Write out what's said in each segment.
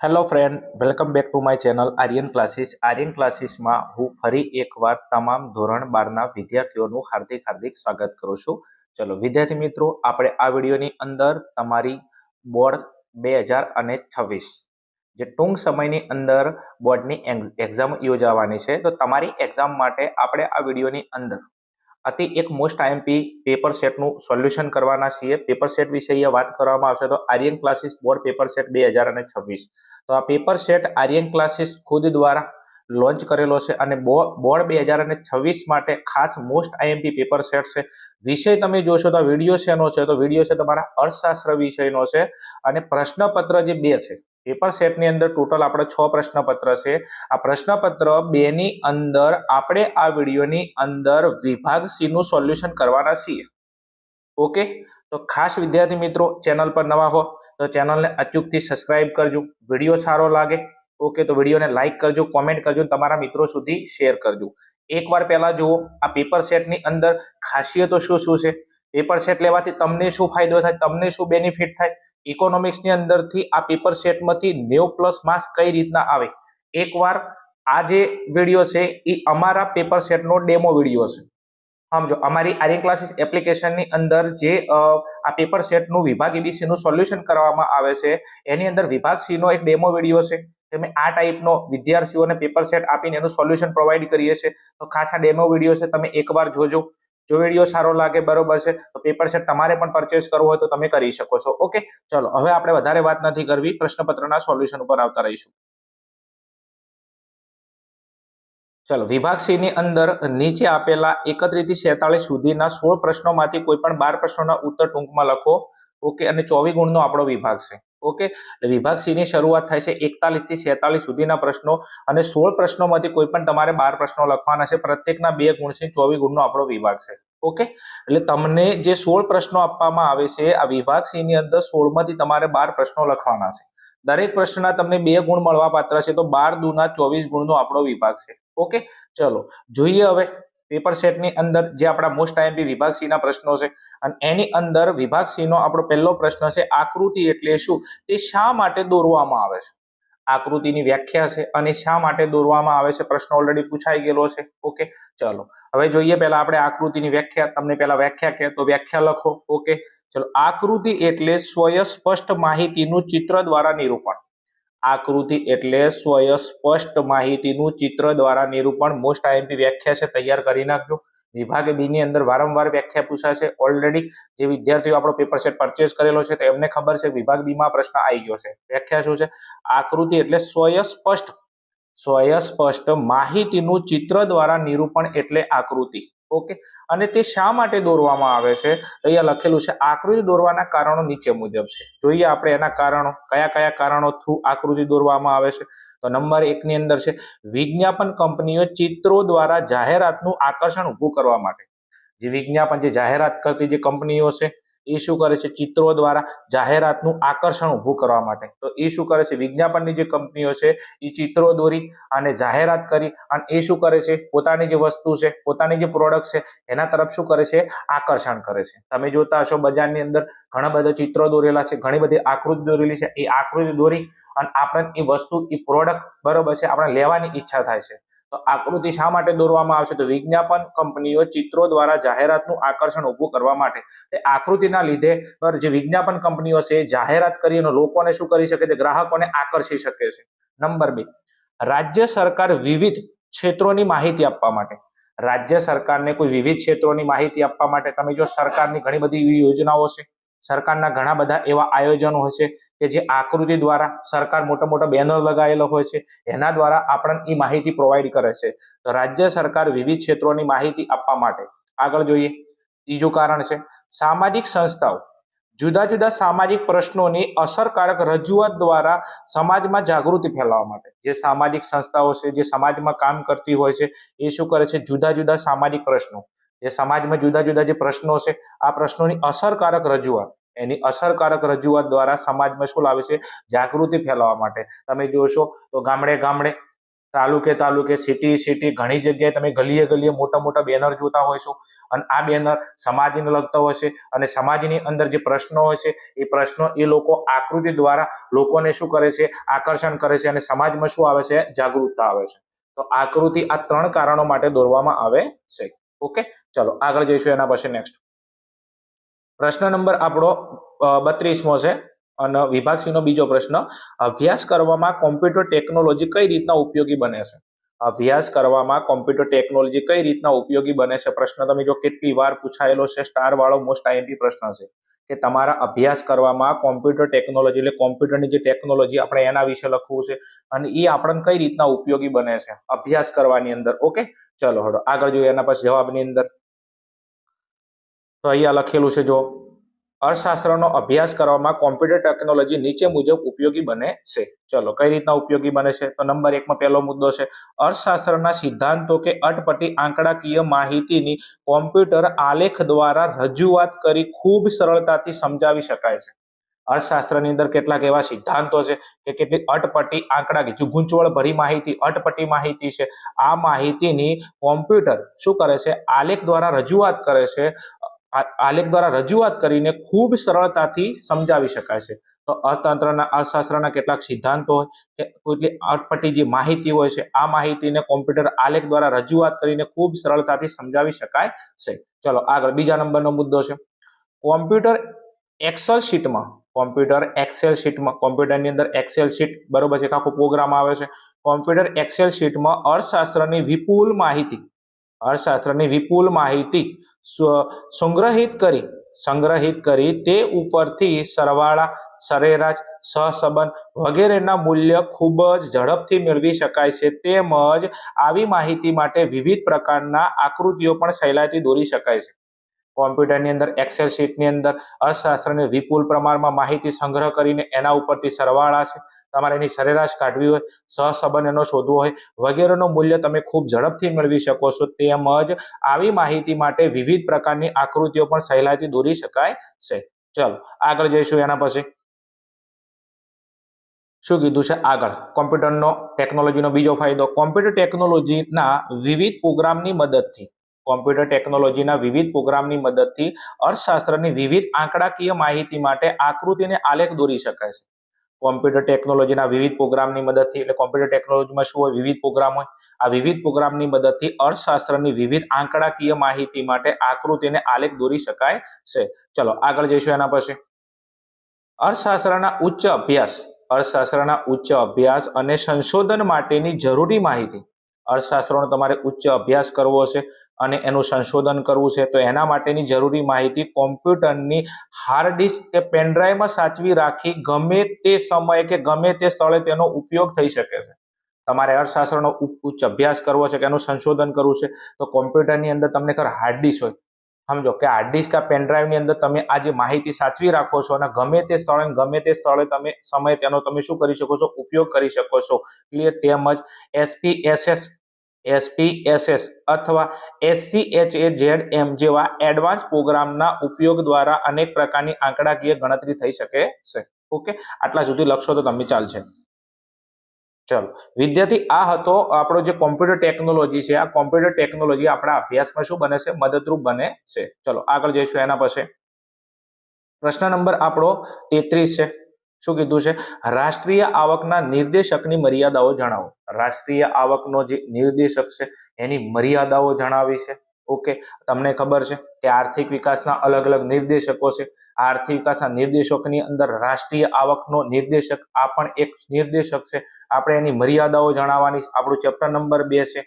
Hello friend, welcome back to my channel Aryan classes. Aryan ક્લાસીસમાં હું ફરી એકવાર તમામ ધોરણ 12ના વિદ્યાર્થીઓનું હાર્દિક સ્વાગત કરું છું. ચલો વિદ્યાર્થી મિત્રો, આપણે આ વિડીયોની અંદર તમારી બોર્ડ 2026 જે ટૂંક સમયની અંદર બોર્ડની એક્ઝામ યોજાવાની છે, તો તમારી એક્ઝામ માટે આપણે આ વિડીયોની અંદર અતિ એક મોસ્ટ આઈએમપી પેપર સેટનું સોલ્યુશન કરવાના છીએ. પેપર સેટ વિશે અહીંયા વાત કરવામાં આવશે તો Aryan classes board paper set 2026. તો આ પેપર સેટ આર્યન ક્લાસીસ ખુદ દ્વારા લોન્ચ કરેલો છે અને બોર્ડ 2026 માટે ખાસ મોસ્ટ આઈએમપી પેપર સેટ છે. વિષય તમે જોશો તો વિડીયો શેનો છે, તો વિડીયો છે તમારા અર્થશાસ્ત્ર વિષયનો છે અને પ્રશ્નપત્ર જે 2 છે પેપર સેટની અંદર ટોટલ આપણે 6 પ્રશ્નપત્ર છે. આ પ્રશ્નપત્ર 2 ની અંદર આપણે આ વિડીયોની અંદર વિભાગ સી નું સોલ્યુશન કરવાના છીએ. ઓકે, તો ખાસ વિદ્યાર્થી મિત્રો ચેનલ પર નવા હો તો ચેનલને અચૂકથી સબસ્ક્રાઇબ કરજો. વિડીયો સારો લાગે ઓકે તો વિડીયોને લાઈક કરજો, કોમેન્ટ કરજો, તમારા મિત્રો સુધી શેર કરજો. એકવાર પહેલા જુઓ આ પેપર સેટની અંદર ખાસિયતો શું શું છે, પેપર સેટ લેવાથી તમને શું ફાયદો થાય, તમને શું બેનિફિટ થાય, ઇકોનોમિક્સની અંદરથી આ પેપર સેટમાંથી 90+ માર્ક્સ કઈ રીતના આવે. એકવાર આ જે વિડીયો છે એ અમારા પેપર સેટનો ડેમો વિડીયો છે. સમજો, અમારી આર્યન ક્લાસીસ એપ્લિકેશનની અંદર જે આ પેપર સેટનું વિભાગ એબીસી નું સોલ્યુશન કરવામાં આવે છે એની અંદર વિભાગ સી નો એક ડેમો વિડીયો છે. તમે આ ટાઈપનો વિદ્યાર્થીઓને પેપર સેટ આપીને એનું સોલ્યુશન પ્રોવાઈડ કરીએ છીએ. તો ખાસ આ ડેમો વિડીયો છે, તમે એકવાર જોજો. જો વિડીયો સારો લાગે બરોબર છે તો પેપર સેટ તમારે પણ પરચેસ કરવો હોય તો તમે કરી શકો છો. ઓકે, ચલો હવે આપણે વધારે વાત નથી કરવી, પ્રશ્નપત્રના સોલ્યુશન ઉપર આવતા રહીશું. ચલો, વિભાગ સી ની અંદર નીચે આપેલા 31 થી 46 સુધીના 16 પ્રશ્નોમાંથી કોઈ પણ 12 પ્રશ્નોના ઉત્તર ટૂંકમાં લખો. ઓકે, અને 24 ગુણનો આપણો વિભાગ છે. ઓકે, એટલે વિભાગ સી ની શરૂઆત થાય છે 41 થી 46 સુધીના પ્રશ્નો અને 16 પ્રશ્નોમાંથી કોઈ પણ તમારે 12 પ્રશ્નો લખવાના છે. પ્રત્યેકના 2 ગુણ છે, 24 ગુણનો આપણો વિભાગ છે. ઓકે, એટલે તમને જે 16 પ્રશ્નો આપવામાં આવે છે આ વિભાગ સી ની અંદર 16 માંથી તમારે 12 પ્રશ્નો લખવાના છે. દરેક પ્રશ્નના તમને 2 ગુણ મળવા પાત્ર છે, તો 12 દુના 24 ગુણનો આપણો વિભાગ છે. ઓકે, ચલો જોઈએ હવે પેપર સેટની અંદર જે આપણા મોસ્ટ આઈએમપી વિભાગ સી ના પ્રશ્નો છે અને એની અંદર વિભાગ સી નો આપણો પહેલો પ્રશ્ન છે, આકૃતિ એટલે શું, તે શા માટે દોરવામાં આવે છે. આકૃતિની વ્યાખ્યા છે અને શા માટે દોરવામાં આવે છે, પ્રશ્ન ઓલરેડી પૂછાઈ ગયેલો છે. ઓકે, ચલો હવે જોઈએ પહેલા આપણે આકૃતિની વ્યાખ્યા. તમને પહેલા વ્યાખ્યા કહે તો વ્યાખ્યા લખો. ઓકે, ચલો, આકૃતિ એટલે સ્વયંસ્પષ્ટ માહિતીનું ચિત્ર દ્વારા નિરૂપણ. આકૃતિ એટલે સ્વયંસ્પષ્ટ માહિતીનું ચિત્ર દ્વારા નિરૂપણ. મોસ્ટ આઈએમપી વ્યાખ્યા છે, તૈયાર કરી નાખજો. વિભાગ બી ની અંદર વારંવાર વ્યાખ્યા પૂછાશે. ઓલરેડી જે વિદ્યાર્થીઓ આપણો પેપર સેટ પરચેસ કરેલો છે તો એમને ખબર છે વિભાગ બી માં પ્રશ્ન આવી ગયો છે. વ્યાખ્યા શું છે, આકૃતિ એટલે સ્વયંસ્પષ્ટ માહિતીનું ચિત્ર દ્વારા નિરૂપણ એટલે આકૃતિ. ઓકે, અને તે શા માટે દોરવામાં આવે છે, તો અહીંયા લખેલું છે આકૃતિ દોરવાના કારણો નીચે મુજબ છે. જોઈએ આપણે એના કારણો, કયા કયા કારણો થ્રુ આકૃતિ દોરવામાં આવે છે. તો નંબર 1 ની અંદર છે વિજ્ઞાપન કંપનીઓ ચિત્રો દ્વારા જાહેરાતનું આકર્ષણ ઊભું કરવા માટે. જે વિજ્ઞાપન, જે જાહેરાત કરતી જે કંપનીઓ છે એ શું કરે છે, ચિત્રો દ્વારા જાહેરાતનું આકર્ષણ ઊભું કરવા માટે. તો એ શું કરે છે, વિજ્ઞાપનની જે કંપનીઓ છે એ ચિત્રો દોરી અને જાહેરાત કરી અને એ શું કરે છે, પોતાની જે વસ્તુ છે, પોતાની જે પ્રોડક્ટ છે એના તરફ શું કરે છે, આકર્ષણ કરે છે. તમે જોતા હશો બજારની અંદર ઘણા બધા ચિત્રો દોરેલા છે, ઘણી બધી આકૃતિ દોરેલી છે. એ આકૃતિ દોરી અને આપણે એ વસ્તુ, એ પ્રોડક્ટ બરોબર છે આપણે લેવાની ઈચ્છા થાય છે. તો આકૃતિ શા માટે દોરવામાં આવે છે, તો વિજ્ઞાપન કંપનીઓ ચિત્રો દ્વારા જાહેરાતનું આકર્ષણ ઊભું કરવા માટે. આકૃતિના લીધે જે વિજ્ઞાપન કંપનીઓ છે જાહેરાત કરી અને લોકોને શું કરી શકે છે, ગ્રાહકોને આકર્ષી શકે છે. નંબર 2, રાજ્ય સરકાર વિવિધ ક્ષેત્રોની માહિતી આપવા માટે. રાજ્ય સરકારને કોઈ વિવિધ ક્ષેત્રોની માહિતી આપવા માટે તમે જો સરકારની ઘણી બધી એવી યોજનાઓ છે, સરકારના ઘણા બધા એવા આયોજનો હોય છે કે જે આકૃતિ દ્વારા સરકાર મોટા મોટા બેનર લગાવેલો હોય છે, એના દ્વારા આપણને એ માહિતી પ્રોવાઈડ કરે છે. તો રાજ્ય સરકાર વિવિધ ક્ષેત્રોની માહિતી આપવા માટે. આગળ જોઈએ, ત્રીજું કારણ છે સામાજિક સંસ્થાઓ જુદા જુદા સામાજિક પ્રશ્નોની અસરકારક રજૂઆત દ્વારા સમાજમાં જાગૃતિ ફેલાવવા માટે. જે સામાજિક સંસ્થાઓ છે, જે સમાજમાં કામ કરતી હોય છે એ શું કરે છે, જુદા જુદા સામાજિક પ્રશ્નો, જે સમાજમાં જુદા જુદા જે પ્રશ્નો છે આ પ્રશ્નોની અસરકારક રજૂઆત, એની અસરકારક રજૂઆત દ્વારા સમાજમાં શું લાવે છે, જાગૃતિ ફેલાવવા માટે. તમે જોશો તો ગામડે ગામડે તાલુકે તાલુકે, સિટી સિટી, ઘણી જગ્યાએ તમે ગલીએ ગલીએ મોટા મોટા બેનર જોતા હોય છો, અને આ બેનર સમાજને લગતા હોય છે, અને સમાજની અંદર જે પ્રશ્નો હોય છે એ પ્રશ્નો એ લોકો આકૃતિ દ્વારા લોકોને શું કરે છે, આકર્ષણ કરે છે, અને સમાજમાં શું આવે છે, જાગૃતતા આવે છે. તો આકૃતિ આ 3 કારણો માટે દોરવામાં આવે છે. ઓકે, ચલો આગળ જઈશું એના પછી નેક્સ્ટ પ્રશ્ન નંબર આપણો 32મો છે, અને વિભાગ સી નો બીજો પ્રશ્ન. અભ્યાસ કરવામાં કોમ્પ્યુટર ટેકનોલોજી કઈ રીતના ઉપયોગી બને છે? અભ્યાસ કરવામાં કોમ્પ્યુટર ટેકનોલોજી કઈ રીતના ઉપયોગી બને છે? પ્રશ્ન તમે જો કેટલી વાર પૂછાયેલો છે, સ્ટાર વાળો મોસ્ટ આઈએમપી પ્રશ્ન છે કે તમારા અભ્યાસ કરવામાં કોમ્પ્યુટર ટેકનોલોજી એટલે કોમ્પ્યુટરની જે ટેકનોલોજી આપણે એના વિશે લખવું છે, અને એ આપણને કઈ રીતના ઉપયોગી બને છે અભ્યાસ કરવાની અંદર. ઓકે, ચલો હળો આગળ જોઈએ એના પછી જવાબની અંદર. તો અહીંયા લખેલું છે જો, અર્થશાસ્ત્રનો અભ્યાસ કરવામાં કોમ્પ્યુટર ટેકનોલોજી નીચે મુજબ ઉપયોગી બને છે. ચલો કઈ રીતના ઉપયોગી બને છે? તો નંબર 1માં પહેલો મુદ્દો છે, અર્થશાસ્ત્રના સિદ્ધાંતો કે અટપટી આંકડાકીય માહિતીની કોમ્પ્યુટર આલેખ દ્વારા રજૂઆત કરી ખૂબ સરળતાથી સમજાવી શકાય છે. અર્થશાસ્ત્રની અંદર કેટલાક એવા સિદ્ધાંતો છે કે કેટલીક અટપટી આંકડાકીય ગૂંચવણ ભરી માહિતી, અટપટી માહિતી છે, આ માહિતીની કોમ્પ્યુટર શું કરે છે, આલેખ દ્વારા રજૂઆત કરે છે. આલેખ દ્વારા રજૂઆત કરીને ખૂબ સરળતાથી સમજાવી શકાય છે. તો અર્થતંત્રના અર્થશાસ્ત્રના કેટલાક સિદ્ધાંતો હોય કે કેટલી અટપટી જે માહિતી હોય છે, આ માહિતીને કોમ્પ્યુટર આલેખ દ્વારા રજૂઆત કરીને ખૂબ સરળતાથી સમજાવી શકાય છે. ચલો આગળ બીજા નંબરનો મુદ્દો છે, કોમ્પ્યુટર એક્સેલ શીટમાં કોમ્પ્યુટરની અંદર એક્સેલ શીટ બરોબર છે, આખો પ્રોગ્રામ આવે છે. કોમ્પ્યુટર એક્સેલ શીટમાં અર્થશાસ્ત્રની વિપુલ માહિતી સંગ્રહિત કરી તે ઉપરથી સરવાળા, સરેરાશ, સહસંબંધ વગેરેના મૂલ્ય ખૂબ જ ઝડપથી મેળવી શકાય છે. તેમજ આવી માહિતી માટે વિવિધ પ્રકારના આકૃતિઓ પણ સહેલાઈથી દોરી શકાય છે. કોમ્પ્યુટરની અંદર એક્સેલ શીટની અંદર અર્થશાસ્ત્રની વિપુલ પ્રમાણમાં માહિતી સંગ્રહ કરીને એના ઉપરથી સરવાળા છે, તમારે એની સરેરાશ કાઢવી હોય, સહસંબંધ એનો શોધવો હોય, વગેરેનું મૂલ્ય તમે ખૂબ ઝડપથી મેળવી શકો છો. તેમજ આવી માહિતી માટે વિવિધ પ્રકારની આકૃતિઓ પણ સહેલાઈથી દોરી શકાય છે. ચલો આગળ જઈશું એના પછી શું કીધું છે આગળ. કોમ્પ્યુટરનો ટેકનોલોજીનો બીજો ફાયદો, કોમ્પ્યુટર ટેકનોલોજીના વિવિધ પ્રોગ્રામની મદદથી અર્થશાસ્ત્રની વિવિધ આંકડાકીય માહિતી માટે આકૃતિ અને આલેખ દોરી શકાય છે. કોમ્પ્યુટર ટેકનોલોજીના વિવિધ પ્રોગ્રામની મદદથી, એટલે કોમ્પ્યુટર ટેકનોલોજીમાં શું હોય, વિવિધ પ્રોગ્રામ હોય. આ વિવિધ પ્રોગ્રામની મદદથી અર્થશાસ્ત્રની વિવિધ આંકડાકીય માહિતી માટે આકૃતિ અને આલેખ દોરી શકાય છે. ચલો આગળ જઈશું એના પછી અર્થશાસ્ત્રના ઉચ્ચ અભ્યાસ અને સંશોધન માટેની જરૂરી માહિતી. અર્થશાસ્ત્રનો તમારે ઉચ્ચ અભ્યાસ કરવો છે અને એનું સંશોધન કરવું છે, તો એના માટેની જરૂરી માહિતી કોમ્પ્યુટરની હાર્ડ ડિસ્ક કે પેનડ્રાઈવમાં સાચવી રાખી ગમે તે સમયે કે ગમે તે સ્થળે તેનો ઉપયોગ થઈ શકે છે. તમારે અર્થશાસ્ત્રનો ઉચ્ચ અભ્યાસ કરવો છે કે એનું સંશોધન કરવું છે, તો કોમ્પ્યુટરની અંદર તમને ખબર હાર્ડ ડિસ્ક હોય, સમજો કે હાર્ડ ડિસ્ક આ પેનડ્રાઈવની અંદર તમે આ જે માહિતી સાચવી રાખો છો, અને ગમે તે સ્થળે તમે સમય તેનો તમે શું કરી શકો છો, ઉપયોગ કરી શકો છો. ક્લિયર? તેમજ SPSS અથવા SCHAZM જેવા એડવાન્સ પ્રોગ્રામના ઉપયોગ દ્વારા અનેક પ્રકારની આંકડાકીય ગણતરી થઈ શકે છે. ઓકે, આટલા સુધી લખશો તો તમે ચાલશે. ચલો વિદ્યાર્થી, આ હતો આપણો જે કોમ્પ્યુટર ટેકનોલોજી છે. આ કોમ્પ્યુટર ટેકનોલોજી આપણા અભ્યાસમાં શું બને છે, મદદરૂપ બને છે. ચલો આગળ જઈશું એના પછી પ્રશ્ન નંબર આપણો 33 છે. શું કીધું છે, રાષ્ટ્રીય આવકના નિર્દેશકની મર્યાદાઓ જણાવો. રાષ્ટ્રીય આવકનો જે નિર્દેશક છે એની મર્યાદાઓ જણાવી છે. ઓકે, તમને ખબર છે કે આર્થિક વિકાસના અલગ અલગ નિર્દેશકો છે. આર્થિક વિકાસના નિર્દેશકની અંદર રાષ્ટ્રીય આવકનો નિર્દેશક આ પણ એક નિર્દેશક છે. આપણે એની મર્યાદાઓ જણાવવાની. આપણું ચેપ્ટર નંબર 2 છે,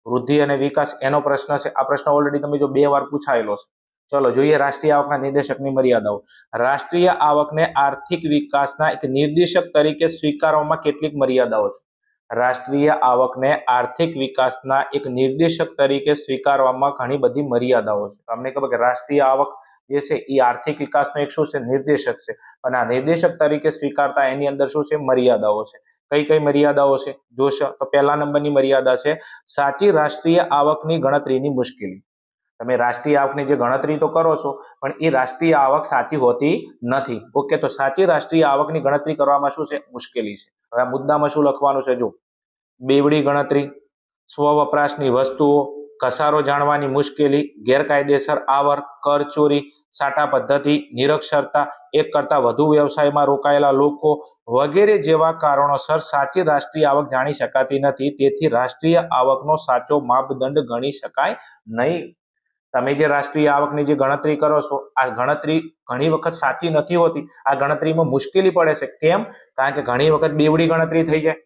વૃદ્ધિ અને વિકાસ, એનો પ્રશ્ન છે. આ પ્રશ્ન ઓલરેડી તમે જો 2 વાર પૂછાયેલો છે. ચલો જોઈએ રાષ્ટ્રીય આવકના નિર્દેશકની મર્યાદાઓ. રાષ્ટ્રીય આવકને આર્થિક વિકાસના એક નિર્દેશક તરીકે સ્વીકારવામાં કેટલીક મર્યાદાઓ છે. રાષ્ટ્રીય આવકને આર્થિક વિકાસના એક નિર્દેશક તરીકે સ્વીકારવામાં ઘણી બધી મર્યાદાઓ છે. તમને ખબર કે રાષ્ટ્રીય આવક જે છે એ આર્થિક વિકાસનો એક શું છે, નિર્દેશક છે, અને આ નિર્દેશક તરીકે સ્વીકારતા એની અંદર શું છે, મર્યાદાઓ છે. કઈ કઈ મર્યાદાઓ છે જોશો તો પહેલા નંબરની મર્યાદા છે સાચી રાષ્ટ્રીય આવકની ગણતરીની મુશ્કેલી. તમે રાષ્ટ્રીય આવકની જે ગણતરી તો કરો છો, પણ એ રાષ્ટ્રીય આવક સાચી હોતી નથી. ઓકે, તો સાચી રાષ્ટ્રીય આવકની ગણતરી કરવામાં શું છે, મુશ્કેલી છે. હવે આ મુદ્દામાં શું લખવાનું છે જો, બેવડી ગણતરી, સ્વવપરાશની વસ્તુઓ, ઘસારો જાણવાની મુશ્કેલી, ગેરકાયદેસર આવક, કરચોરી, સાટા પદ્ધતિ, નિરક્ષરતા, એક કરતા વધુ વ્યવસાયમાં રોકાયેલા લોકો વગેરે જેવા કારણોસર સાચી રાષ્ટ્રીય આવક જાણી શકાતી નથી. તેથી રાષ્ટ્રીય આવકનો સાચો માપદંડ ગણી શકાય નહીં. તમે જે રાષ્ટ્રીય આવકની જે ગણતરી કરો છો, આ ગણતરી ઘણી વખત સાચી નથી હોતી. આ ગણતરીમાં મુશ્કેલી પડે છે. કેમ? કારણ કે ઘણી વખત બેવડી ગણતરી થઈ જાય.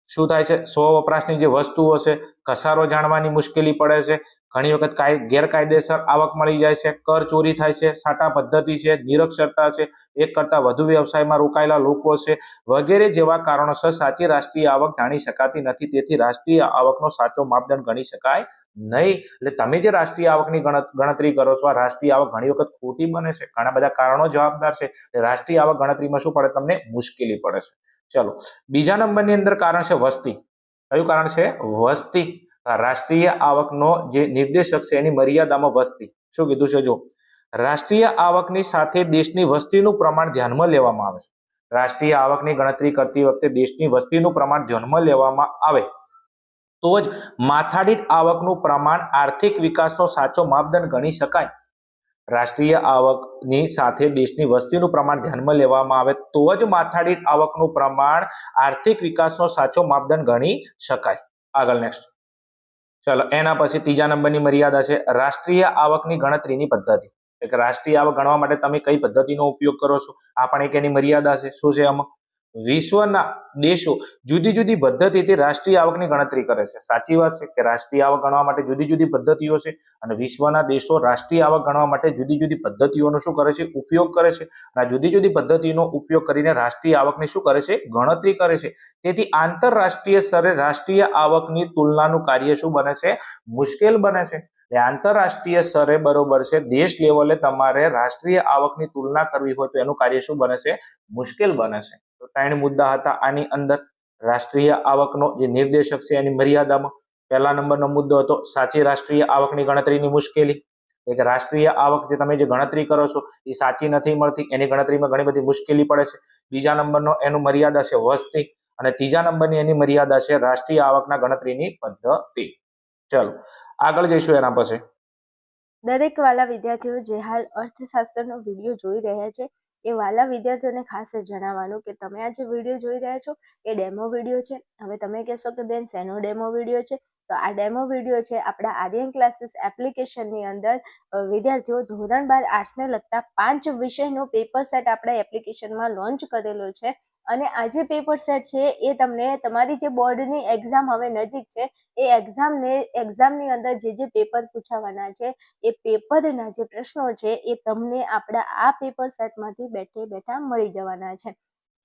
શું થાય છે? સ્વ વપરાશની જે વસ્તુઓ છે, ઘસારો જાણવાની મુશ્કેલી પડે છે. ઘણી વખત ગેરકાયદેસર આવક મળી જાય છે, કર ચોરી થાય છે, સાટા પદ્ધતિ છે, નિરક્ષરતા છે, એક કરતા વધુ વ્યવસાયમાં રોકાયેલા લોકો છે વગેરે જેવા કારણોસર સાચી રાષ્ટ્રીય આવક જાણી શકાતી નથી. તેથી રાષ્ટ્રીય આવકનો સાચો માપદંડ ગણી શકાય નહીં. એટલે તમે જે રાષ્ટ્રીય આવકની ગણતરી કરો છો, આ રાષ્ટ્રીય આવક ઘણી વખત ખોટી બને છે. ઘણા બધા કારણો જવાબદાર છે. રાષ્ટ્રીય આવક ગણતરીમાં શું પડે? તમને મુશ્કેલી પડે છે. ચલો, બીજા નંબરની અંદર કારણ છે વસ્તી. કયું કારણ છે? વસ્તી. રાષ્ટ્રીય આવકનો જે નિર્દેશક છે એની મર્યાદામાં વસ્તી. શું કીધું છે? જો રાષ્ટ્રીય આવકની સાથે દેશની વસ્તીનું પ્રમાણ ધ્યાનમાં લેવામાં આવે છે. રાષ્ટ્રીય આવકની ગણતરી કરતી વખતે દેશની વસ્તીનું પ્રમાણ ધ્યાનમાં લેવામાં આવે તો જ માથાદીઠ આવકનું પ્રમાણ આર્થિક વિકાસનો સાચો માપદંડ ગણી શકાય. રાષ્ટ્રીય આવકની સાથે દેશની વસ્તીનું પ્રમાણ ધ્યાનમાં લેવામાં આવે તો જ માથાદીઠ આવકનું પ્રમાણ આર્થિક વિકાસનો સાચો માપદંડ ગણી શકાય. આગળ નેક્સ્ટ. ચલો, એના પછી ત્રીજા નંબરની મર્યાદા છે રાષ્ટ્રીય આવકની ગણતરીની પદ્ધતિ. રાષ્ટ્રીય આવક ગણવા માટે તમે કઈ પદ્ધતિનો ઉપયોગ કરો છો, આ પણ એક એની મર્યાદા છે. શું છે આમાં? વિશ્વના દેશો જુદી જુદી પદ્ધતિથી રાષ્ટ્રીય આવકની ગણતરી કરે છે. સાચી વાત છે કે રાષ્ટ્રીય આવક ગણવા માટે જુદી જુદી પદ્ધતિઓ છે અને વિશ્વના દેશો રાષ્ટ્રીય આવક ગણવા માટે જુદી જુદી પદ્ધતિઓનો શું કરે છે? ઉપયોગ કરે છે. અને જુદી જુદી પદ્ધતિનો ઉપયોગ કરીને રાષ્ટ્રીય આવકની શું કરે છે? ગણતરી કરે છે. તેથી આંતરરાષ્ટ્રીય સ્તરે રાષ્ટ્રીય આવકની તુલનાનું કાર્ય શું બને છે? મુશ્કેલ બને છે. આંતરરાષ્ટ્રીય સ્તરે બરોબર છે, દેશ લેવલે તમારે રાષ્ટ્રીય આવકની તુલના કરવી હોય તો એનું કાર્ય શું બને છે? મુશ્કેલ બને છે. તો 3 મુદ્દા હતા આની અંદર. રાષ્ટ્રીય આવકનો જે નિર્દેશક છે એની મર્યાદામાં. પહેલા નંબરનો મુદ્દો હતો સાચી રાષ્ટ્રીય આવકની ગણતરીની મુશ્કેલી. એક રાષ્ટ્રીય આવક જે તમે જે ગણતરી કરો છો એ સાચી નથી મળતી, એની ગણતરીમાં ઘણી બધી મુશ્કેલી પડે છે. બીજા નંબરનો એનું મર્યાદા છે વસ્તી અને ત્રીજા નંબરની એની મર્યાદા છે રાષ્ટ્રીય આવકના ગણતરીની પદ્ધતિ. ચલો આગળ જઈશું એના પછી. દરેક વાલા વિદ્યાર્થીઓ જે હાલ અર્થશાસ્ત્રનો વિડીયો જોઈ રહ્યા છે એ વાલા વિદ્યાર્થીઓને ખાસ જણાવવાનું કે તમે આ જે વિડીયો જોઈ રહ્યા છો એ ડેમો વિડીયો છે. હવે તમે કહેશો કે બેન શેનો ડેમો વિડીયો છે? તો આ ડેમો વિડીયો છે આપણા આર્યન ક્લાસીસ એપ્લિકેશનની અંદર વિદ્યાર્થીઓ ધોરણ 12 આર્ટ્સને લગતા 5 વિષયનો પેપર સેટ આપણા એપ્લિકેશનમાં લોન્ચ કરેલો છે. અને આ જે પેપર સેટ છે એ તમને તમારી જે બોર્ડની એક્ઝામ હવે નજીક છે એ એક્ઝામની અંદર જે પેપર પૂછાવાના છે એ પેપરના જે પ્રશ્નો છે એ તમને આપણા આ પેપર સેટમાંથી બેઠે બેઠા મળી જવાના છે.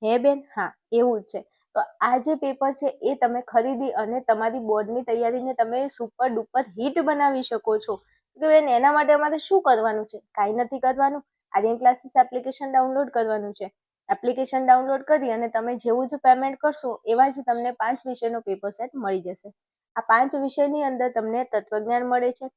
હે બેન? હા, એવું જ છે. તો આ જે પેપર છે એ તમે ખરીદી અને તમારી બોર્ડની તૈયારીને તમે સુપર ડુપર હિટ બનાવી શકો છો. તો બેન એના માટે અમારે શું કરવાનું છે? કાંઈ નથી કરવાનું. આર્યન ક્લાસીસ એપ્લિકેશન ડાઉનલોડ કરવાનું છે. એપ્લિકેશન ડાઉનલોડ કરી અને તમે જેવું જ પેમેન્ટ કરશો એવા જ તમને 5 વિષયનો પેપર સેટ મળી જશે. આ 5 વિષયની અંદર તમને તત્વજ્ઞાન મળે છે,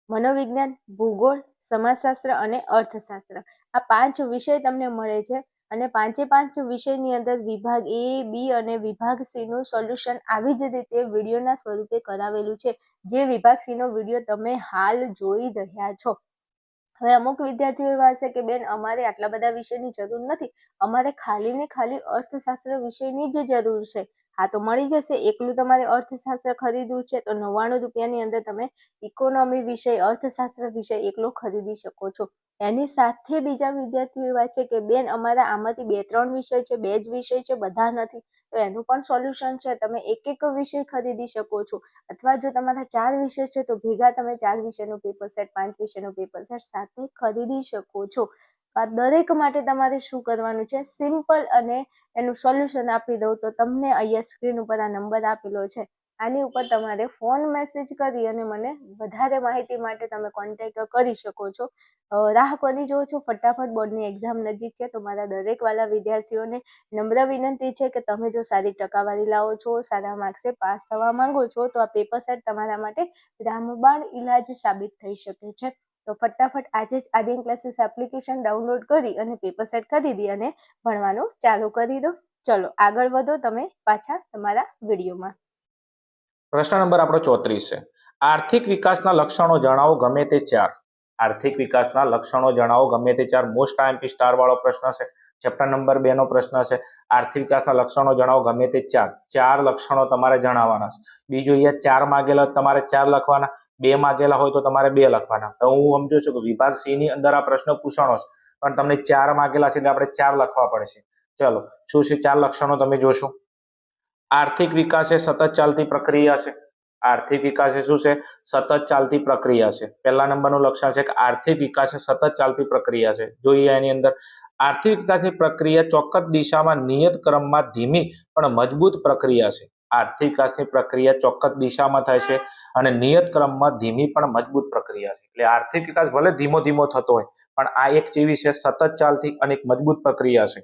મનોવિજ્ઞાન, ભૂગોળ, સમાજશાસ્ત્ર અને અર્થશાસ્ત્ર. આ 5 વિષય તમને મળે છે અને 5 વિષયની અંદર વિભાગ A, B અને વિભાગ C નું સોલ્યુશન આવી જ રીતે વિડીયોના સ્વરૂપે કરાવેલું છે, જે વિભાગ C નો વિડીયો તમે હાલ જોઈ રહ્યા છો. હવે અમુક વિદ્યાર્થીઓ એવા હશે કે બેન અમારે આટલા બધા વિષયની જરૂર નથી, અમારે ખાલી ને ખાલી અર્થશાસ્ત્ર વિષયની જ જરૂર છે. હા, તો મળી જશે. એકલું તમારે અર્થશાસ્ત્ર ખરીદવું છે તો 99 રૂપિયાની અંદર તમે ઇકોનોમી વિષય, અર્થશાસ્ત્ર વિષય એકલો ખરીદી શકો છો. એની સાથે બીજા વિદ્યાર્થીઓ એવા છે કે બેન અમારા આમાંથી 2-3 વિષય છે, 2 જ વિષય છે, બધા નથી, તો એનું પણ સોલ્યુશન છે. તમે એક વિષય ખરીદી શકો છો. અથવા જો તમારા 4 વિષય છે તો ભેગા તમે 4 વિષયનો પેપર સેટ, 5 વિષયનો પેપર સેટ સાથે ખરીદી શકો છો. આ દરેક માટે તમારે શું કરવાનું છે? સિમ્પલ અને એનું સોલ્યુશન આપી દઉં તો તમને અહીંયા સ્ક્રીન ઉપર આ નંબર આપેલો છે, આની ઉપર તમારે ફોન મેસેજ કરી અને મને વધારે માહિતી માટે તમે કોન્ટેક્ટ કરી શકો છો. રાહ કરી જો છો, ફટાફટ બોર્ડની એક્ઝામ નજીક છે તો મારા દરેક વાલા વિદ્યાર્થીઓને નમ્ર વિનંતી છે કે તમે જો સારી ટકાવારી લાવો છો, સારા માર્ક્સે પાસ થવા માંગો છો તો આ પેપર સેટ તમારા માટે રામબાણ ઇલાજ સાબિત થઈ શકે છે. તો ફટાફટ આજે જ આર્યન ક્લાસીસ એપ્લિકેશન ડાઉનલોડ કરી અને પેપર સેટ ખરીદી અને ભણવાનું ચાલુ કરી દો. ચલો આગળ વધો તમે પાછા તમારા વિડીયોમાં. પ્રશ્ન નંબર આપણો 34 છે. આર્થિક વિકાસના લક્ષણો જણાવો ગમે તે 4. આર્થિક વિકાસના લક્ષણો જણાવો ગમે તે 4 મોસ્ટ આઈએમપી સ્ટાર વાળો પ્રશ્ન છે. ચેપ્ટર નંબર 2 નો પ્રશ્ન છે. આર્થિક વિકાસના લક્ષણો જણાવો ગમે તે 4. 4 લક્ષણો તમારે જણાવવાના છે. બીજું અહીંયા 4 માંગેલા તમારે 4 લખવાના, 2 માંગેલા હોય તો તમારે 2 લખવાના. તો હું સમજુ છું કે વિભાગ સી ની અંદર આ પ્રશ્ન પૂછવાનો છે, પણ તમને 4 માંગેલા છે એટલે આપણે 4 લખવા પડશે. ચલો શું છે 4 લક્ષણો તમે જોશો. આર્થિક વિકાસ એ સતત ચાલતી પ્રક્રિયા છે. આર્થિક વિકાસ એ શું છે? સતત ચાલતી પ્રક્રિયા છે. પહેલા નંબરનું લક્ષણ છે કે આર્થિક વિકાસ એ સતત ચાલતી પ્રક્રિયા છે. જોઈએ એની અંદર આર્થિક વિકાસની પ્રક્રિયા ચોક્કસ દિશામાં નિયત ક્રમમાં ધીમી પણ મજબૂત પ્રક્રિયા છે. આર્થિક વિકાસની પ્રક્રિયા ચોક્કસ દિશામાં થાય છે અને નિયત ક્રમમાં ધીમી પણ મજબૂત પ્રક્રિયા છે. એટલે આર્થિક વિકાસ ભલે ધીમો ધીમો થતો હોય, પણ આ એક જેવી છે સતત ચાલતી અને એક મજબૂત પ્રક્રિયા છે.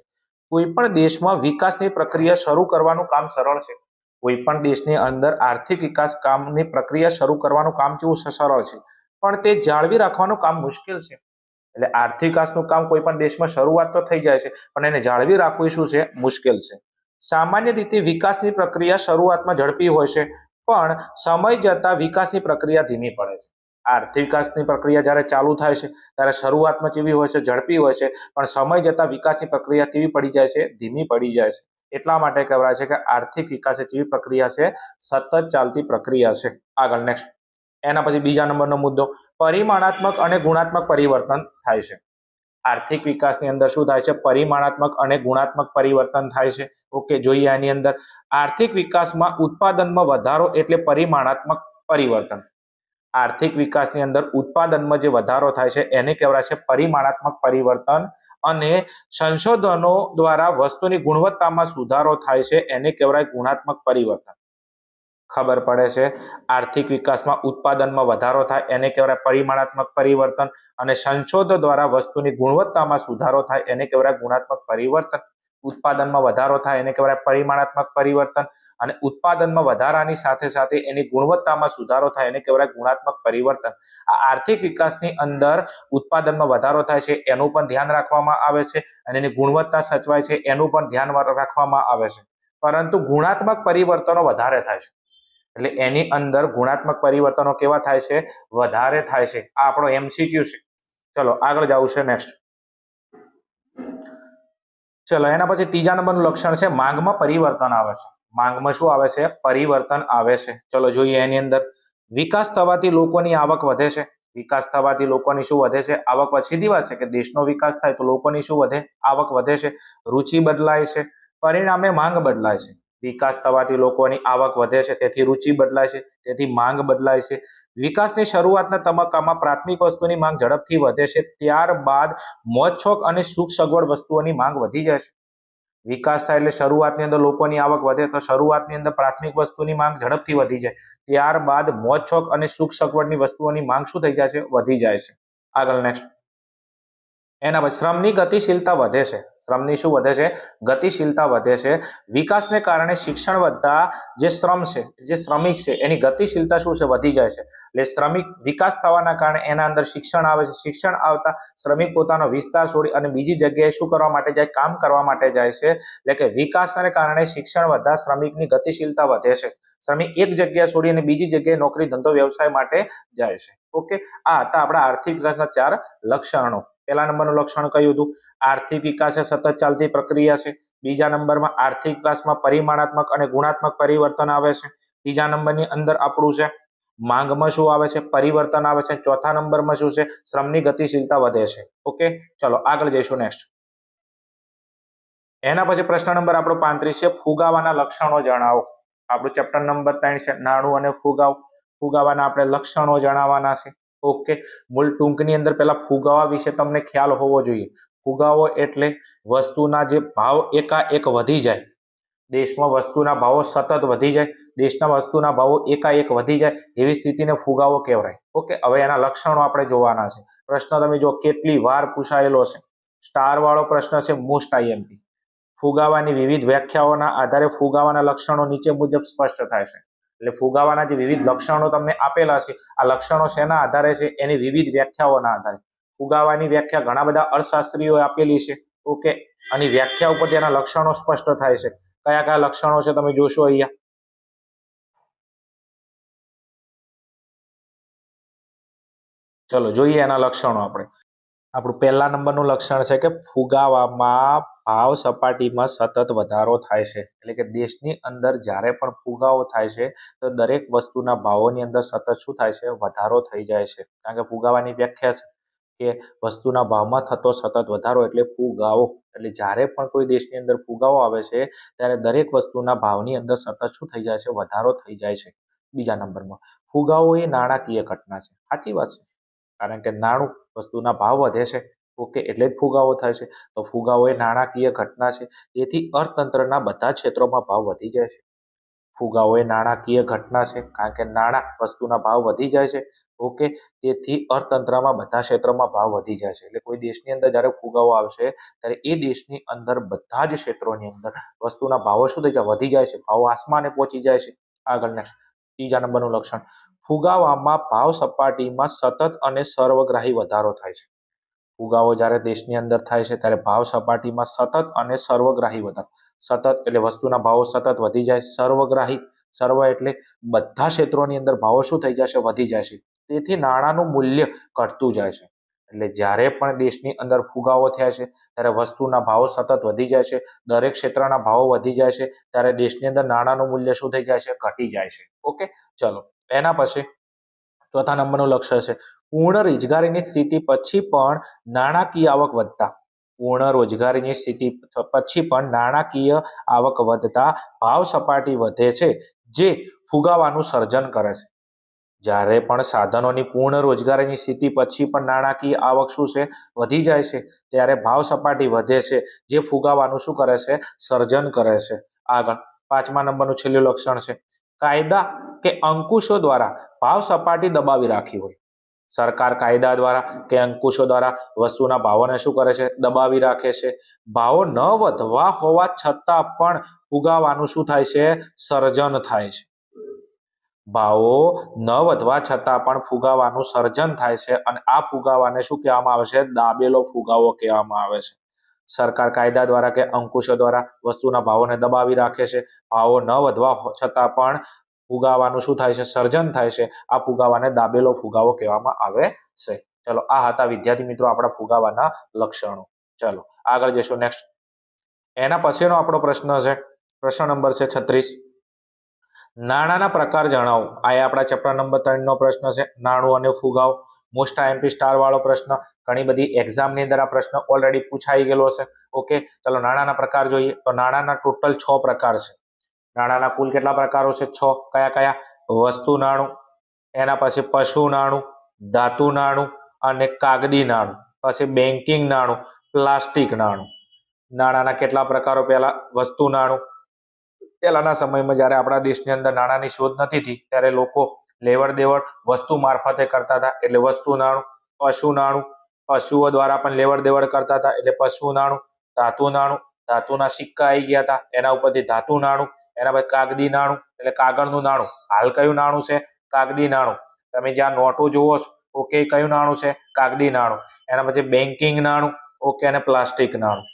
કોઈ પણ દેશમાં વિકાસની પ્રક્રિયા શરૂ કરવાનું કામ સરળ છે. કોઈ પણ દેશની અંદર આર્થિક વિકાસ કામની પ્રક્રિયા શરૂ કરવાનું કામ કેવું સરળ છે, પણ તે જાળવી રાખવાનું કામ મુશ્કેલ છે. એટલે આર્થિક વિકાસનું કામ કોઈ પણ દેશમાં શરૂઆત તો થઈ જાય છે, પણ એને જાળવી રાખવું શું છે? મુશ્કેલ છે. સામાન્ય રીતે વિકાસની પ્રક્રિયા શરૂઆતમાં ઝડપી હોય છે, પણ સમય જતા વિકાસની પ્રક્રિયા ધીમી પડે છે. આર્થિક વિકાસની પ્રક્રિયા જ્યારે ચાલુ થાય છે ત્યારે શરૂઆતમાં કેવી હોય છે? ઝડપી હોય છે, પણ સમય જતા વિકાસની પ્રક્રિયા કેવી પડી જાય છે? ધીમી પડી જાય છે. એટલા માટે કહેવાય છે કે આર્થિક વિકાસ એ જેવી પ્રક્રિયા છે, સતત ચાલતી પ્રક્રિયા છે. આગળ નેક્સ્ટ. એના પછી બીજા નંબરનો મુદ્દો, પરિમાણાત્મક અને ગુણાત્મક પરિવર્તન થાય છે. આર્થિક વિકાસની અંદર શું થાય છે? પરિમાણાત્મક અને ગુણાત્મક પરિવર્તન થાય છે. ઓકે, જોઈએ એની અંદર આર્થિક વિકાસમાં ઉત્પાદનમાં વધારો એટલે પરિમાણાત્મક પરિવર્તન. આર્થિક વિકાસની અંદર ઉત્પાદનમાં જે વધારો થાય છે એને કહેવાય છે પરિમાણાત્મક પરિવર્તન, અને સંશોધનો દ્વારા વસ્તુની ગુણવત્તામાં સુધારો થાય છે એને કહેવાય ગુણાત્મક પરિવર્તન. ખબર પડે છે? આર્થિક વિકાસમાં ઉત્પાદનમાં વધારો થાય એને કહેવાય પરિમાણાત્મક પરિવર્તન, અને સંશોધન દ્વારા વસ્તુની ગુણવત્તામાં સુધારો થાય એને કહેવાય ગુણાત્મક પરિવર્તન. ઉત્પાદનમાં વધારો થાય એને કહેવાય પરિમાણાત્મક પરિવર્તન, અને ઉત્પાદનમાં વધારાની સાથે સાથે એની ગુણવત્તામાં સુધારો થાય એને કહેવાય ગુણાત્મક પરિવર્તન. આ આર્થિક વિકાસની અંદર ઉત્પાદનમાં વધારો થાય છે એનું પણ ધ્યાન રાખવામાં આવે છે, અને એની ગુણવત્તા સચવાય છે એનું પણ ધ્યાન રાખવામાં આવે છે, પરંતુ ગુણાત્મક પરિવર્તનો વધારે થાય છે. એટલે એની અંદર ગુણાત્મક પરિવર્તનો કેવા થાય છે? વધારે થાય છે. આ આપણો MCQ છે. ચલો આગળ જવું છે નેક્સ્ટ. ચલો એના પછી ત્રીજા નંબરનું લક્ષણ છે માંગમાં પરિવર્તન આવે છે. માંગમાં શું આવે છે? પરિવર્તન આવે છે. ચલો જોઈએ એની અંદર વિકાસ થવાથી લોકોની આવક વધે છે. વિકાસ થવાથી લોકોની શું વધે છે? આવક. સીધી વાત છે કે દેશનો વિકાસ થાય તો લોકોની શું વધે? આવક વધે છે. રુચિ બદલાય છે, પરિણામે માંગ બદલાય છે. વિકાસ થવાથી લોકોની આવક વધે છે, તેથી રુચિ બદલાય છે, તેથી માંગ બદલાય છે. વિકાસની શરૂઆતના તબક્કામાં પ્રાથમિક વસ્તુની માંગ ઝડપથી વધે છે, ત્યારબાદ મોજશોખ અને સુખ સગવડ વસ્તુઓની માંગ વધી જાય છે. વિકાસ થાય એટલે શરૂઆતની અંદર લોકોની આવક વધે તો શરૂઆતની અંદર પ્રાથમિક વસ્તુની માંગ ઝડપથી વધી જાય, ત્યારબાદ મોજશોખ અને સુખ સગવડની વસ્તુઓની માંગ શું થઈ જાય છે? વધી જાય છે. આગળ નેક્સ્ટ. એના પછી શ્રમની ગતિશીલતા વધે છે. શ્રમની શું વધે છે? ગતિશીલતા વધે છે. વિકાસને કારણે શિક્ષણ વધતા જે શ્રમ છે, જે શ્રમિક છે એની ગતિશીલતા શું છે? વધી જાય છે. એટલે શ્રમિક વિકાસ થવાના કારણે એના અંદર શિક્ષણ આવે છે. શિક્ષણ આવતા શ્રમિક પોતાનો વિસ્તાર છોડી અને બીજી જગ્યાએ શું કરવા માટે જાય? કામ કરવા માટે જાય છે. એટલે કે વિકાસને કારણે શિક્ષણ વધતા શ્રમિકની ગતિશીલતા વધે છે. શ્રમિક એક જગ્યા છોડીને બીજી જગ્યાએ નોકરી ધંધો વ્યવસાય માટે જાય છે. ઓકે, આ હતા આપણા આર્થિક વિકાસના 4 લક્ષણો. પહેલા નંબરનું લક્ષણ કયું હતું? આર્થિક વિકાસ એ સતત ચાલતી પ્રક્રિયા છે. બીજા નંબરમાં આર્થિક વિકાસમાં પરિમાણાત્મક અને ગુણાત્મક પરિવર્તન આવે છે. ત્રીજા નંબરની અંદર આપણું છે માંગમાં શું આવે છે? પરિવર્તન આવે છે. ચોથા નંબરમાં શું છે? શ્રમની ગતિશીલતા વધે છે. ઓકે, ચલો આગળ જઈશું નેક્સ્ટ. એના પછી પ્રશ્ન નંબર આપણો 35 છે ફુગાવાના લક્ષણો જણાવો. આપણું ચેપ્ટર નંબર 3 છે નાણું અને ફુગાવ. ફુગાવાના આપણે લક્ષણો જણાવવાના છે. ઓકે, મૂળ ટૂંકની અંદર પહેલા ફુગાવા વિશે તમને ખ્યાલ હોવો જોઈએ. ફુગાવો એટલે વસ્તુના જે ભાવ એકાએક વધી જાય. દેશમાં વસ્તુના ભાવો સતત વધી જાય, દેશના વસ્તુના ભાવો એકાએક વધી જાય એવી સ્થિતિને ફુગાવો કહેવાય. ઓકે, હવે એના લક્ષણો આપણે જોવાના છે. પ્રશ્ન તમે જો કેટલી વાર પૂછાયેલો છે. સ્ટાર વાળો પ્રશ્ન છે, મોસ્ટ આઈએમપી. ફુગાવાની વિવિધ વ્યાખ્યાઓના આધારે ફુગાવાના લક્ષણો નીચે મુજબ સ્પષ્ટ થાય છે. એટલે ફુગાવાના જે વિવિધ લક્ષણો તમને આપેલા છે, આ લક્ષણો શેના આધારે છે? એની વિવિધ વ્યાખ્યાઓના આધારે. ફુગાવાની વ્યાખ્યા ઘણા બધા અર્થશાસ્ત્રીઓએ આપેલી છે. ઓકે, આની વ્યાખ્યા ઉપર તેના લક્ષણો સ્પષ્ટ થાય છે. કયા કયા લક્ષણો છે તમે જોશો અહીંયા. ચલો જોઈએ એના લક્ષણો આપણે. આપણું પહેલા નંબરનું લક્ષણ છે કે ફુગાવામાં ભાવ સપાટીમાં સતત વધારો થાય છે. એટલે કે દેશની અંદર જ્યારે પણ ફુગાવો થાય છે તો દરેક વસ્તુના ભાવોની અંદર સતત શું થાય છે? વધારો થઈ જાય છે. કારણ કે ફુગાવાની વ્યાખ્યા છે કે વસ્તુના ભાવમાં થતો સતત વધારો એટલે ફુગાવો. એટલે જ્યારે પણ કોઈ દેશની અંદર ફુગાવો આવે છે ત્યારે દરેક વસ્તુના ભાવની અંદર સતત શું થઈ જાય છે? વધારો થઈ જાય છે. બીજા નંબરમાં ફુગાવો એ નાણાકીય ઘટના છે. સાચી વાત છે, કારણ કે નાણું વસ્તુના ભાવ વધે છે, ઓકે, એટલે જ ફુગાવો થાય છે. તો ફુગાવો એ નાણાકીય ઘટના છે. તેથી અર્થતંત્રના બધા ક્ષેત્રોમાં ભાવ વધી જાય છે. ફુગાવો એ નાણાકીય ઘટના છે, કારણ કે નાણાં વસ્તુના ભાવ વધી જાય છે, ઓકે. તેથી અર્થતંત્રમાં બધા ક્ષેત્રોમાં ભાવ વધી જાય છે. એટલે કોઈ દેશની અંદર જ્યારે ફુગાવો આવશે ત્યારે એ દેશની અંદર બધા જ ક્ષેત્રોની અંદર વસ્તુના ભાવો શું થઈ જાય? વધી જાય છે. ભાવો આસમાને પહોંચી જાય છે. આગળ નેક્સ્ટ ત્રીજા નંબરનું લક્ષણ, ફુગાવામાં ભાવ સપાટીમાં સતત અને સર્વગ્રાહી વધારો થાય છે. ફુગાવો જ્યારે દેશની અંદર થાય છે ત્યારે ભાવ સપાટીમાં સતત અને સર્વગ્રાહી વધારો. સતત એટલે વસ્તુના ભાવો સતત વધી જાય. સર્વગ્રાહી, સર્વ એટલે બધા ક્ષેત્રોની અંદર ભાવો શું થઈ જશે? વધી જાય છે. તેથી નાણાંનું મૂલ્ય ઘટતું જાય છે. એટલે જ્યારે પણ દેશની અંદર ફુગાવો થયા છે ત્યારે વસ્તુના ભાવો સતત વધી જાય છે. દરેક ક્ષેત્રના ભાવો વધી જાય છે ત્યારે દેશની અંદર નાણાંનું મૂલ્ય શું થઈ જાય છે? ઘટી જાય છે. ઓકે, ચલો એના પછી ચોથા નંબરનું લક્ષ્ય છે પૂર્ણ રોજગારીની સ્થિતિ પછી પણ નાણાકીય આવક વધતા. પૂર્ણ રોજગારીની સ્થિતિ પછી પણ નાણાકીય આવક વધતા ભાવ સપાટી વધે છે, જે ફુગાવાનું સર્જન કરે છે. જ્યારે પણ સાધનોની પૂર્ણ રોજગારીની સ્થિતિ પછી પણ નાણાકીય આવક શું છે? વધી જાય છે, ત્યારે ભાવ સપાટી વધે છે, જે ફુગાવાનું શું કરે છે? સર્જન કરે છે. આગળ પાંચમા નંબરનું છેલ્લું લક્ષણ છે કાયદા કે અંકુશો દ્વારા ભાવ સપાટી દબાવી રાખી હોય. સરકાર કાયદા દ્વારા કે અંકુશો દ્વારા વસ્તુના ભાવોને શું કરે છે? દબાવી રાખે છે. ભાવો ન વધવા હોવા છતાં પણ ફુગાવાનું શું થાય છે? સર્જન થાય છે. ભાવો ન વધવા છતાં પણ ફુગાવાનું સર્જન થાય છે અને આ ફુગાવાને શું કહેવામાં આવે છે? દાબેલો ફુગાવો કહેવામાં આવે છે. સરકાર કાયદા દ્વારા કે અંકુશો દ્વારા વસ્તુના ભાવોને દબાવી રાખે છે. ભાવો ન વધવા છતાં પણ ફુગાવાનું શું થાય છે? સર્જન થાય છે. આ ફુગાવાને દાબેલો ફુગાવો કહેવામાં આવે છે. ચલો આ હતા વિદ્યાર્થી મિત્રો આપણા ફુગાવાના લક્ષણો. ચલો આગળ જઈશું નેક્સ્ટ. એના પછીનો આપણો પ્રશ્ન છે પ્રશ્ન નંબર છે 36. નાણાંના પ્રકાર જણાવો. આ આપણા ચેપ્ટર નંબર 3 નો પ્રશ્ન છે. નાણું અને ફુગાવો મોસ્ટ આઈએમપી સ્ટાર વાળો પ્રશ્ન. ઘણી બધી એક્ઝામની અંદર આ પ્રશ્ન ઓલરેડી પૂછાઈ ગયેલો છે. ઓકે, ચલો નાણાંના પ્રકાર જોઈએ તો નાણાંના ટોટલ 6 પ્રકાર છે. નાણાંના કુલ કેટલા પ્રકારો છે? 6. કયા કયા? વસ્તુ નાણું, એના પછી પશુ નાણું, ધાતુ નાણું અને કાગદી નાણું, પછી બેન્કિંગ નાણું, પ્લાસ્ટિક નાણું. નાણાંના કેટલા પ્રકારો? પહેલા વસ્તુ નાણું. પહેલાના સમયમાં જ્યારે આપણા દેશની અંદર નાણાંની શોધ નથી થઈ ત્યારે લોકો લેવડ દેવડ વસ્તુ મારફતે કરતા હતા એટલે વસ્તુ નાણું. પશુ નાણું, પશુઓ દ્વારા પણ લેવડ દેવડ કરતા હતા એટલે પશુ નાણું. ધાતુ નાણું, ધાતુના સિક્કા આવી ગયા હતા એના ઉપરથી ધાતુ નાણું. એના પછી કાગદી નાણું એટલે કાગળનું નાણું. હાલ કયું નાણું છે? કાગદી નાણું. તમે જ્યાં નોટો જોવો છો, ઓકે, કયું નાણું છે? કાગદી નાણું. એના પછી બેન્કિંગ નાણું, ઓકે, અને પ્લાસ્ટિક નાણું.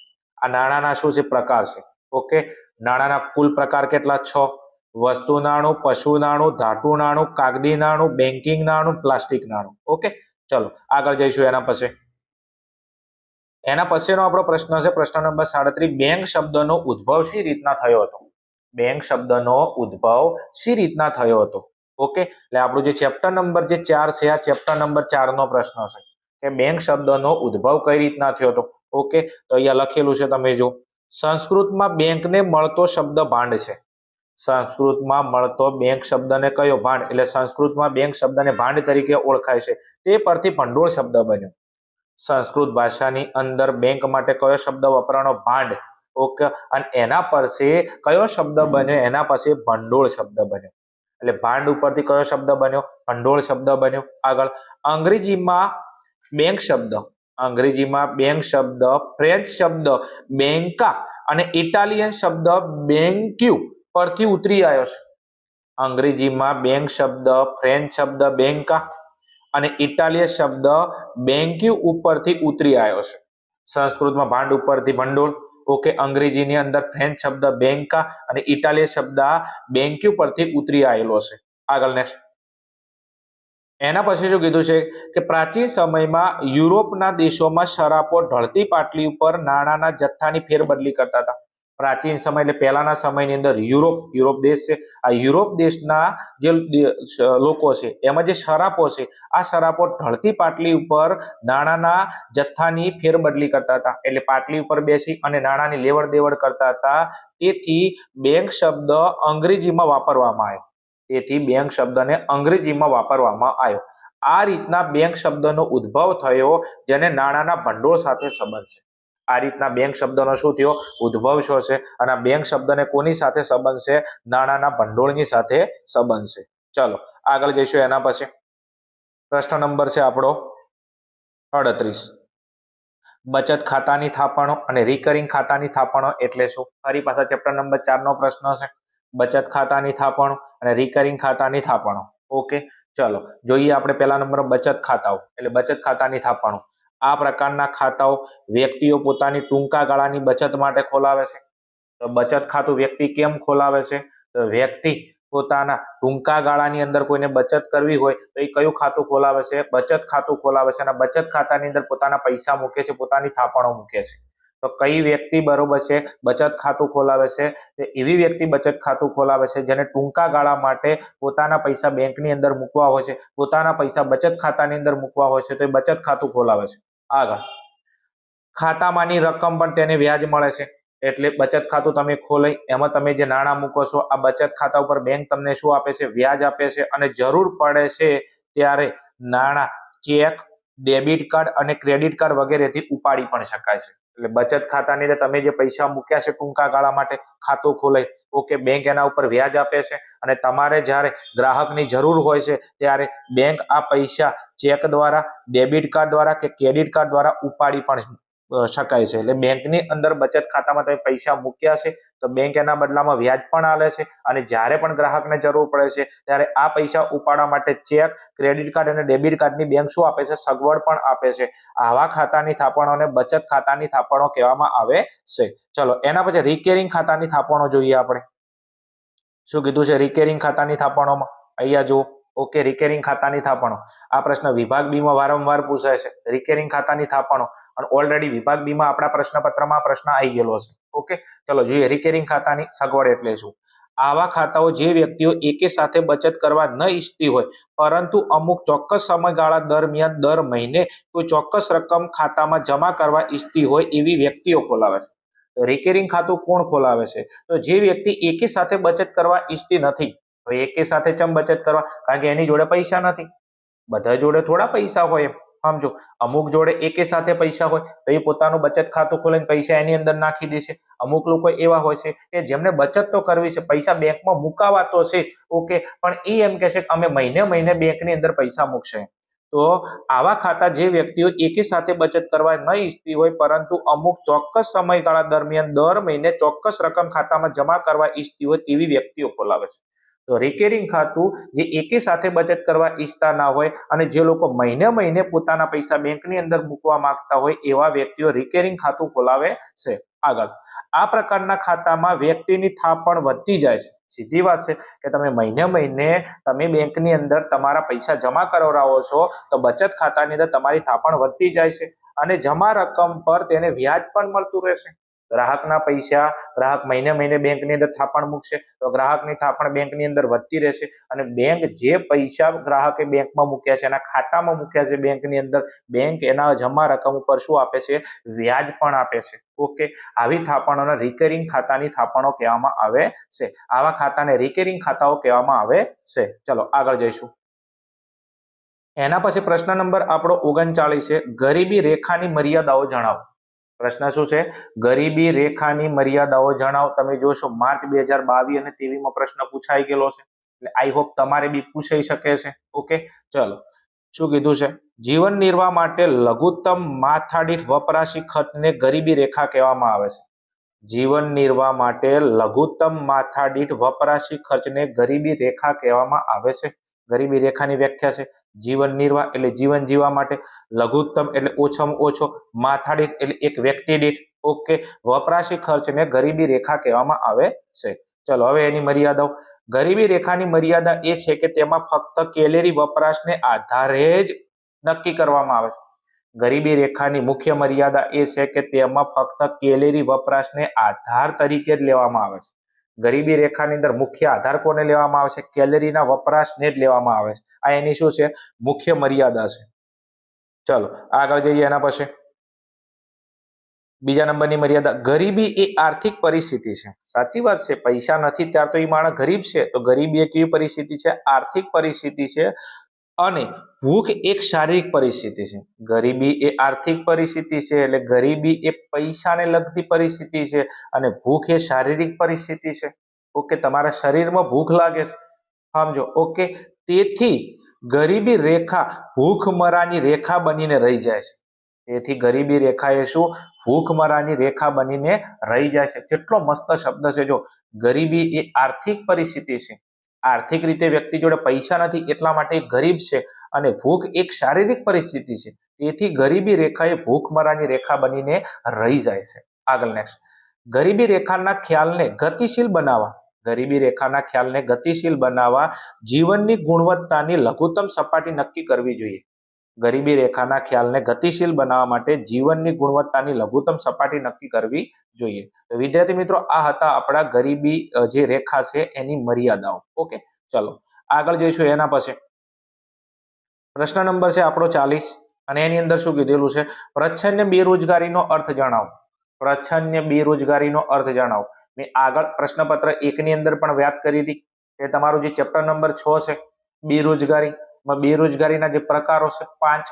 આ નાણાંના શું છે? પ્રકાર છે. ઓકે, નાણાંના કુલ પ્રકાર કેટલા? 6. વસ્તુ નાણું, પશુ નાણું, ધાતુ નાણું, કાગદી નાણું, બેન્કિંગ નાણું, પ્લાસ્ટિક નાણું. ઓકે, ચલો આગળ જઈશું એના પછી. એના પછીનો આપણો પ્રશ્ન છે પ્રશ્ન નંબર 37. બેંક શબ્દનો ઉદ્ભવ શી રીતના થયો હતો? બેંક શબ્દનો ઉદ્ભવ શી રીતના થયો હતો? ઓકે, એટલે આપણું જે ચેપ્ટર નંબર 4 છે આ ચેપ્ટર નંબર 4 નો પ્રશ્ન છે કે બેંક શબ્દનો ઉદ્ભવ કઈ રીતના થયો હતો. ઓકે, તો અહીંયા લખેલું છે તમે જો. સંસ્કૃતમાં બેંકને મળતો શબ્દ ભાંડ છે. સંસ્કૃતમાં મળતો બેંક શબ્દને કયો? ભાંડ. એટલે સંસ્કૃતમાં બેંક શબ્દને ભાંડ તરીકે ઓળખાય છે. તે પરથી ભંડોળ શબ્દ બન્યો. સંસ્કૃત ભાષાની અંદર બેંક માટે કયો શબ્દ વપરાણો? ભાંડ. ઓકે, અને એના પરથી કયો શબ્દ બન્યો? એના પછી ભંડોળ શબ્દ બન્યો. એટલે ભાંડ ઉપરથી કયો શબ્દ બન્યો? ભંડોળ શબ્દ બન્યો. આગળ અંગ્રેજીમાં બેંક શબ્દ, અંગ્રેજીમાં બેંક શબ્દ ફ્રેન્ચ શબ્દ બેંકા અને ઇટાલિયન શબ્દ બેન્ક્યુ પરથી ઉતરી આવ્યો છે. અંગ્રેજીમાં બેંક શબ્દ ફ્રેન્ચ શબ્દ બેંકા અને ઇટાલિયન શબ્દ બેન્ક્યુ ઉપરથી ઉતરી આવ્યો છે. સંસ્કૃતમાં ભાંડ ઉપરથી ભંડોળ, ઓકે, અંગ્રેજીની અંદર ફ્રેન્ચ શબ્દ બેંકા અને ઇટાલિયન શબ્દ બેંક્યુ પરથી ઉતરી આવેલો છે. આગળ નેક્સ્ટ. એના પછી શું કીધું છે કે પ્રાચીન સમયમાં યુરોપના દેશોમાં સરાફો ઢળતી પાટલી ઉપર નાણાંના જથ્થાની ફેરબદલી કરતા હતા. પ્રાચીન સમય એટલે પહેલાના સમયની અંદર યુરોપ દેશ છે. આ યુરોપ દેશના જે લોકો છે એમાં જે સરાફો છે, આ સરાફો ઢળતી પાટલી ઉપર નાણાંના જથ્થાની ફેરબદલી કરતા હતા. એટલે પાટલી ઉપર બેસી અને નાણાંની લેવડ દેવડ કરતા હતા. તેથી બેંક શબ્દ અંગ્રેજીમાં વાપરવામાં આવ્યો. આ રીતના બેંક શબ્દનો ઉદ્ભવ થયો, જેને નાણાંના ભંડોળ સાથે સંબંધ છે. આ રીતના બેંક શબ્દનો શું થયો? ઉદ્ભવ થયો છે. અને બેંક શબ્દને કોની સાથે સંબંધ છે? નાણાંના ભંડોળની સાથે સંબંધ છે. ચલો આગળ જઈશું. એના પછી પ્રશ્ન નંબર છે આપણો 38. બચત ખાતાની થાપણો અને રિકરિંગ ખાતાની થાપણો એટલે શું? ફરી પાછા ચેપ્ટર નંબર 4 નો પ્રશ્ન છે. બચત ખાતાની થાપણો અને રિકરિંગ ખાતાની થાપણો. ઓકે, ચલો જોઈએ આપણે પહેલા નંબર બચત ખાતાઓ એટલે બચત ખાતાની થાપણો. આ પ્રકારના ખાતાઓ વ્યક્તિઓ પોતાની ટૂંકા ગાળાની બચત માટે ખોલાવે છે. તો બચત ખાતું વ્યક્તિ કેમ ખોલાવે છે? તો વ્યક્તિ પોતાના ટૂંકા ગાળાની અંદર કોઈને બચત કરવી હોય તો એ કયું ખાતું ખોલાવે છે? બચત ખાતું ખોલાવે છે. અને બચત ખાતાની અંદર પોતાના પૈસા મૂકે છે, પોતાની થાપણો મૂકે છે. તો કઈ વ્યક્તિ બરોબર છે બચત ખાતું ખોલાવે છે? એવી વ્યક્તિ બચત ખાતું ખોલાવે છે જેને ટૂંકા ગાળા માટે પોતાના પૈસા બેંકની અંદર મૂકવા હોય છે, પોતાના પૈસા બચત ખાતાની અંદર મૂકવા હોય છે, તો એ બચત ખાતું ખોલાવે છે. આગળ, ખાતામાંની રકમ પણ તેને વ્યાજ મળે છે. એટલે બચત ખાતું તમે ખોલાઈ એમાં તમે જે નાણાં મૂકો છો, આ બચત ખાતા ઉપર બેંક તમને શું આપે છે? વ્યાજ આપે છે. અને જરૂર પડે છે ત્યારે નાણાં ચેક, ડેબિટ કાર્ડ અને ક્રેડિટ કાર્ડ વગેરેથી ઉપાડી પણ શકાય છે. એટલે બચત ખાતાની અંદર તમે જે પૈસા મૂક્યા છે ટૂંકા ગાળા માટે, ખાતું ખોલાઈ, ઓકે, બેંક એના ઉપર વ્યાજ આપે છે. અને તમારે જ્યારે ગ્રાહકની જરૂર હોય છે ત્યારે બેંક આ પૈસા ચેક દ્વારા, ડેબિટ કાર્ડ દ્વારા કે ક્રેડિટ કાર્ડ દ્વારા ઉપાડી પણ શકાય છે. એટલે બેંકની અંદર બચત ખાતામાં તમે પૈસા મૂક્યા છે તો બેંક એના બદલામાં વ્યાજ પણ આલે છે. અને જ્યારે પણ ગ્રાહકને જરૂર પડે છે ત્યારે આ પૈસા ઉપાડવા માટે ચેક, ક્રેડિટ કાર્ડ અને ડેબિટ કાર્ડની બેંક શું આપે છે? સગવડ પણ આપે છે. આવા ખાતાની થાપણોને બચત ખાતાની થાપણો કહેવામાં આવે છે. ચલો એના પછી રિકરિંગ ખાતાની થાપણો જોઈએ આપણે. શું કીધું છે રિકરિંગ ખાતાની થાપણોમાં? અહીંયા જુઓ. ઓકે, રિકરિંગ ખાતાની થાપણો. આ પ્રશ્ન વિભાગ બી માં વારંવાર પૂછાય છે. રિકરિંગ ખાતાની થાપણો. અને ઓલરેડી વિભાગ બી માં આપણા પ્રશ્નપત્રમાં પ્રશ્ન આવી ગયેલો છે. ઓકે, ચલો જોઈએ રિકરિંગ ખાતાની સગવડ એટલે શું. આવા ખાતાઓ જે વ્યક્તિઓ એકે સાથે બચત કરવા ન ઈચ્છતી હોય પરંતુ અમુક ચોક્કસ સમયગાળા દરમિયાન દર મહિને કોઈ ચોક્કસ રકમ ખાતામાં જમા કરવા ઈચ્છતી હોય એવી વ્યક્તિઓ ખોલાવે છે. રિકરિંગ ખાતું કોણ ખોલાવે છે? તો જે વ્યક્તિ એકે સાથે બચત કરવા ઈચ્છતી નથી. તો એકે સાથે ચમ બચત કરવા? કારણ કે એની જોડે પૈસા નથી. બધા જોડે થોડા પૈસા હોય, સમજો. અમુક જોડે એકે સાથે પૈસા હોય તો એ પોતાનું બચત ખાતું ખોલીને પૈસા એની અંદર નાખી દેશે. અમુક લોકો એવા હોય છે કે જેમને બચત તો કરવી છે, પૈસા બેંકમાં મુકાવા તો છે, ઓકે, પણ એ એમ કહે છે કે અમે મહિને મહિને બેંકની અંદર પૈસા મૂકશે. તો આવા ખાતા જે વ્યક્તિઓ એકી સાથે બચત કરવા ન ઈચ્છતી હોય પરંતુ અમુક ચોક્કસ સમયગાળા દરમિયાન દર મહિને ચોક્કસ રકમ ખાતામાં જમા કરવા ઈચ્છતી હોય તેવી વ્યક્તિઓ ખોલાવે છે. તો રિકરિંગ ખાતું જે એકી સાથે બચત કરવા ઈચ્છતા ના હોય અને જે લોકો મહિને મહિને પોતાના પૈસા બેંકની અંદર મૂકવા માંગતા હોય એવા વ્યક્તિઓ રિકરિંગ ખાતું ખોલાવે છે. આગળ, આ પ્રકારના ખાતામાં વ્યક્તિની થાપણ વધતી જાય છે. સીધી વાત છે કે તમે મહિને મહિને તમે બેંકની અંદર તમારા પૈસા જમા કરાવો છો તો બચત ખાતાની અંદર તમારી થાપણ વધતી જાય છે. અને જમા રકમ પર તેને વ્યાજ પણ મળતું રહેશે. ગ્રાહકના પૈસા ગ્રાહક મહિને મહિને બેંકની અંદર થાપણ મૂકશે તો ગ્રાહકની થાપણ બેંકની અંદર વધતી રહેશે. અને બેંક જે પૈસા ગ્રાહકે બેંકમાં મૂક્યા છે, એના ખાતામાં મૂક્યા છે બેંકની અંદર, બેંક એના જમા રકમ ઉપર શું આપે છે? વ્યાજ પણ આપે છે. ઓકે, આવી થાપણોને રિકરિંગ ખાતાની થાપણો કહેવામાં આવે છે. આવા ખાતાને રિકરિંગ ખાતાઓ કહેવામાં આવે છે. ચલો આગળ જઈશું. એના પછી પ્રશ્ન નંબર આપણો 39 છે. ગરીબી રેખાની મર્યાદાઓ જણાવો. પ્રશ્ન શું છે? ગરીબી રેખાની મર્યાદાઓ જણાવો. તમે જોશો માર્ચ 2022 અને 23 માં પ્રશ્ન પૂછાઈ ગયેલો છે. એટલે આઈ હોપ તમારે બી પૂછાઈ શકે છે. ઓકે, ચલો શું કીધું છે? જીવન નિર્વાહ માટે લઘુત્તમ માથાદીઠ વપરાશી ખર્ચને ગરીબી રેખા કહેવામાં આવે છે. જીવન નિર્વાહ માટે લઘુત્તમ માથાદીઠ વપરાશી ખર્ચને ગરીબી રેખા કહેવામાં આવે છે. ગરીબી રેખાની વ્યાખ્યા છે જીવન નિર્વાહ એટલે જીવન જીવવા માટે, લઘુત્તમ એટલે ઓછામાં ઓછો, માથાદીઠ એટલે એક વ્યક્તિ દીઠ, ઓકે, વપરાશી ખર્ચને ગરીબી રેખા કહેવામાં આવે છે. ચલો હવે એની મર્યાદાઓ. ગરીબી રેખાની મર્યાદા એ છે કે તેમાં ફક્ત કેલેરી વપરાશને આધારે જ નક્કી કરવામાં આવે છે. ગરીબી રેખાની મુખ્ય મર્યાદા એ છે કે તેમાં ફક્ત કેલેરી વપરાશને આધાર તરીકે જ લેવામાં આવે છે. ગરીબી રેખાની અંદર મુખ્ય આધાર કોને લેવામાં આવે છે? કેલરીના વપરાશને જ લેવામાં આવે છે. આ એની શું છે? મુખ્ય મર્યાદા છે. ચલો આગળ જઈએ એના પછી. બીજા નંબરની મર્યાદા, ગરીબી એ આર્થિક પરિસ્થિતિ છે. સાચી વાત છે, પૈસા નથી ત્યાર તો એ માણસ ગરીબ છે. તો ગરીબી એ કેવી પરિસ્થિતિ છે? આર્થિક પરિસ્થિતિ છે. અને ભૂખ એક શારીરિક પરિસ્થિતિ છે. ગરીબી એ આર્થિક પરિસ્થિતિ છે, એટલે ગરીબી એ પૈસાને લગતી પરિસ્થિતિ છે, અને ભૂખ એ શારીરિક પરિસ્થિતિ છે. ઓકે, તમારા શરીરમાં ભૂખ લાગે છે, સમજો. ઓકે, તેથી ગરીબી રેખા ભૂખમરાની રેખા બનીને રહી જાય છે. તેથી ગરીબી રેખા એ શું? ભૂખમરાની રેખા બનીને રહી જાય છે. કેટલો મસ્ત શબ્દ છે જો. ગરીબી એ આર્થિક પરિસ્થિતિ છે. આર્થિક રીતે વ્યક્તિ જોડે પૈસા નથી એટલા માટે ગરીબ છે, અને ભૂખ એક શારીરિક પરિસ્થિતિ છે. તેથી ગરીબી રેખા એ ભૂખમરાની રેખા બનીને રહી જાય છે. આગળ નેક્સ્ટ. ગરીબી રેખાના ખ્યાલને ગતિશીલ બનાવવા, ગરીબી રેખાના ખ્યાલને ગતિશીલ બનાવવા જીવનની ગુણવત્તાની લઘુત્તમ સપાટી નક્કી કરવી જોઈએ. ગરીબી રેખાના ખ્યાલને ગતિશીલ બનાવવા માટે જીવનની ગુણવત્તાની લઘુત્તમ સપાટી નક્કી કરવી જોઈએ. તો વિદ્યાર્થી મિત્રો, આ હતા આપણા ગરીબી જે રેખા છે એની મર્યાદાઓ. ઓકે, ચલો આગળ જઈશું એના પછી. પ્રશ્ન નંબર છે આપણો 40, અને એની અંદર શું કીધેલું છે? પ્રચ્છન્ન બેરોજગારીનો અર્થ જણાવો. પ્રચ્છન્ન બેરોજગારીનો અર્થ જણાવો. મેં આગળ પ્રશ્નપત્ર 1 ની અંદર પણ વાત કરી હતી કે તમારું જે ચેપ્ટર નંબર 6 છે બેરોજગારી, બેરોજગારીના જે પ્રકારો છે 5,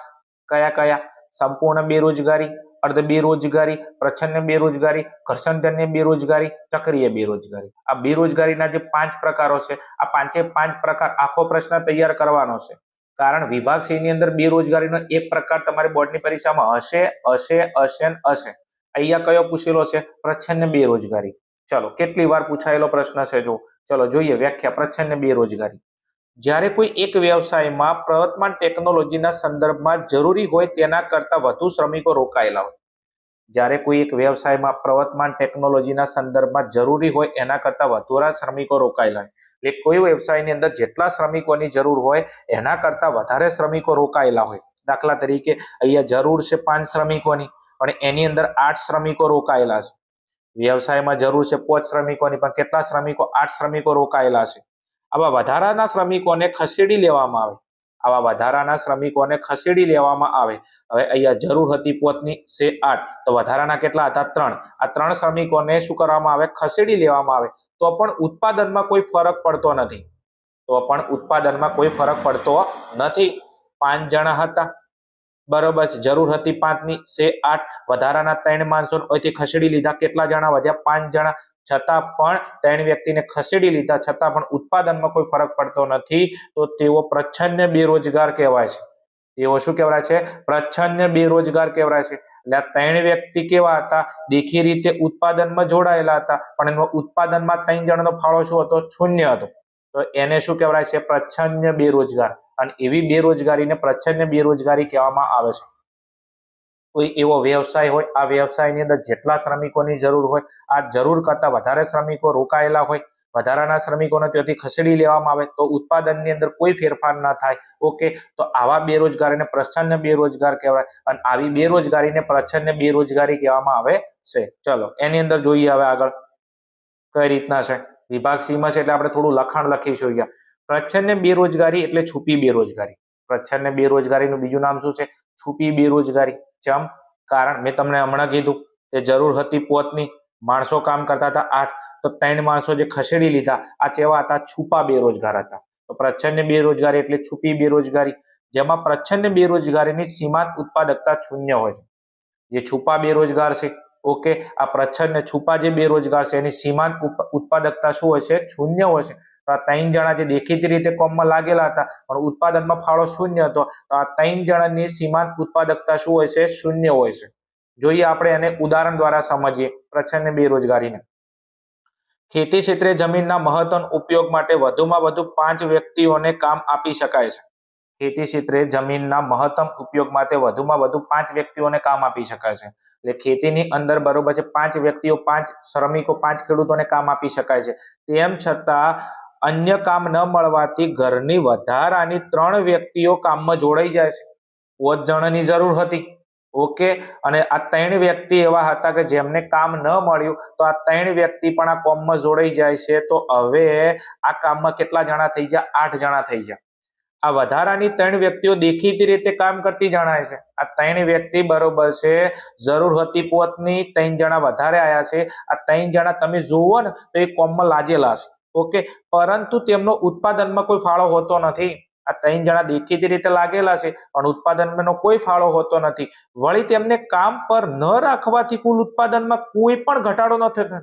કયા કયા? સંપૂર્ણ બેરોજગારી, અર્ધ બેરોજગારી, પ્રચ્છન્ન બેરોજગારી, ઘર્ષણજન્ય બેરોજગારી, ચક્રીય બેરોજગારી. આ બેરોજગારીના જે 5 પ્રકારો છે, આ 5 પ્રકાર આખો પ્રશ્ન તૈયાર કરવાનો છે. કારણ વિભાગ સી ની અંદર બેરોજગારીનો એક પ્રકાર તમારી બોર્ડની પરીક્ષામાં હશે હશે હશે હશે. અહીંયા કયો પૂછેલો છે? પ્રચ્છન્ન બેરોજગારી. ચલો, કેટલી વાર પૂછાયેલો પ્રશ્ન છે જો. ચલો જોઈએ વ્યાખ્યા. પ્રચ્છન્ન બેરોજગારી, જ્યારે કોઈ એક વ્યવસાયમાં પ્રવર્તમાન ટેકનોલોજીના સંદર્ભમાં જરૂરી હોય તેના કરતા વધુ શ્રમિકો રોકાયેલા હોય. જ્યારે કોઈ એક વ્યવસાયમાં પ્રવર્તમાન ટેકનોલોજીના સંદર્ભમાં જરૂરી હોય એના કરતા વધારે શ્રમિકો રોકાયેલા હોય. એટલે કોઈ વ્યવસાયની અંદર જેટલા શ્રમિકોની જરૂર હોય એના કરતા વધારે શ્રમિકો રોકાયેલા હોય. દાખલા તરીકે અહીંયા જરૂર છે 5 શ્રમિકોની, પણ એની અંદર 8 શ્રમિકો રોકાયેલા છે. વ્યવસાયમાં જરૂર છે 5 શ્રમિકોની, પણ કેટલા શ્રમિકો? 8 શ્રમિકો રોકાયેલા છે. આવા વધારાના શ્રમિકોને ખસેડી લેવામાં આવે. આવા વધારાના શ્રમિકોને ખસેડી લેવામાં આવે. હવે અહીંયા જરૂર હતી 5ની છે 8, તો વધારાના કેટલા હતા? 3. આ 3 શ્રમિકોને શું કરવામાં આવે? ખસેડી લેવામાં આવે. તો પણ ઉત્પાદનમાં કોઈ ફરક પડતો નથી. તો પણ ઉત્પાદનમાં કોઈ ફરક પડતો નથી. 5 જણા હતા, બરોબર છે. જરૂર હતી 5ની છે 8, વધારાના 3 માણસો અહીંથી ખસેડી લીધા. કેટલા જણા વધ્યા? 5 જણા. છતાં પણ 3 વ્યક્તિને ખસેડી લીધા છતાં પણ ઉત્પાદનમાં કોઈ ફરક પડતો નથી. તો તેઓ પ્રચ્છન્ન બેરોજગાર કહેવાય છે. તેઓ શું કહેવાય છે? પ્રચ્છન્ન બેરોજગાર કહેવાય છે. એટલે આ 3 વ્યક્તિ કેવા હતા? દેખી રીતે ઉત્પાદનમાં જોડાયેલા હતા, પણ એમાં ઉત્પાદનમાં 3 જણાનો ફાળો શું હતો? શૂન્ય હતો. તો એને શું કહેવાય છે? પ્રચ્છન્ન બેરોજગાર. અને એવી બેરોજગારીને પ્રચ્છન્ન બેરોજગારી કહેવામાં આવે છે. કોઈ એવો વ્યવસાય હોય, આ વ્યવસાયની અંદર જેટલા શ્રમિકોની જરૂર હોય, આ જરૂર કરતા વધારે શ્રમિકો રોકાયેલા હોય, વધારાના શ્રમિકોને ત્યાંથી ખસેડી લેવામાં આવે તો ઉત્પાદનની અંદર કોઈ ફેરફાર ના થાય. ઓકે, તો આવા બેરોજગારીને પ્રચ્છન્ન બેરોજગાર કહેવાય, અને આવી બેરોજગારીને પ્રચ્છન્ન બેરોજગારી કહેવામાં આવે છે. ચલો એની અંદર જોઈએ હવે આગળ કઈ રીતના છે. વિભાગ સી માં છે એટલે આપણે થોડું લખાણ લખીશું અહીંયા. પ્રચ્છન્ન બેરોજગારી એટલે છુપી બેરોજગારી. પ્રચ્છન્ન બેરોજગારીનું બીજું નામ શું છે? છુપી બેરોજગારી. ચમ? કારણ મેં તમને હમણાં કીધું કે જરૂર હતી 5ની, માણસો કામ કરતા હતા 8, તો 3 માણસો જે ખસેડી લીધા આ કેવા હતા? છુપા બેરોજગાર હતા. તો પ્રચ્છન્ન બેરોજગારી એટલે છુપી બેરોજગારી, જેમાં પ્રચ્છન્ન બેરોજગારીની સીમાંત ઉત્પાદકતા શૂન્ય હોય છે. જે છુપા બેરોજગાર છે, ઓકે, આ પ્રચ્છન્ન છુપા જે બેરોજગાર છે એની સીમાંત ઉત્પાદકતા શું હોય છે? શૂન્ય હોય છે. તો આ 3 જણા જે દેખીતી રીતે કોમમાં લાગેલા હતા પણ ઉત્પાદનમાં ફાળો શૂન્ય હતો, તો આ 3 જણાની સીમાંત ઉત્પાદકતા શું હોય છે? શૂન્ય હોય છે. જોઈએ આપણે એને ઉદાહરણ દ્વારા સમજીએ પ્રચ્છન્ન બેરોજગારીને. ખેતી ક્ષેત્રે જમીનના મહત્તમ ઉપયોગ માટે વધુમાં વધુ 5 વ્યક્તિઓને કામ આપી શકાય છે. ખેતી ક્ષેત્રે જમીનના મહત્તમ ઉપયોગ માટે વધુમાં વધુ 5 વ્યક્તિઓને કામ આપી શકાય છે. એટલે ખેતીની અંદર બરોબર છે 5 વ્યક્તિઓ, 5 શ્રમિકો, 5 ખેડૂતોને કામ આપી શકાય છે. તેમ છતાં અન્ય કામ ન મળવાથી ઘરની વધારાની 3 વ્યક્તિઓ કામમાં જોડાઈ જાય છે. 5 જણની જરૂર હતી. ઓકે, અને આ 3 વ્યક્તિ એવા હતા કે જેમને કામ ન મળ્યું, તો આ 3 વ્યક્તિ પણ આ કામમાં જોડાઈ જાય છે. તો હવે આ કામમાં કેટલા જણા થઈ ગયા? 8 જણા થઈ ગયા. આ વધારાની 3 વ્યક્તિઓ દેખીતી રીતે કામ કરતી જણાય છે. આ 3 વ્યક્તિ બરોબર છે જરૂર હતી પોતની, 3 જણા વધારે આયા છે. આ 3 જણા તમે જુઓ ને તો એ કામમાં લાગેલા છે. ઓકે, પરંતુ તેમનો ઉત્પાદનમાં કોઈ ફાળો હોતો નથી. આ 3 જણા દેખીતી રીતે લાગેલા છે પણ ઉત્પાદનમાં કોઈ ફાળો હોતો નથી. વળી તેમને કામ પર ન રાખવાથી કુલ ઉત્પાદનમાં કોઈ પણ ઘટાડો ન થતો.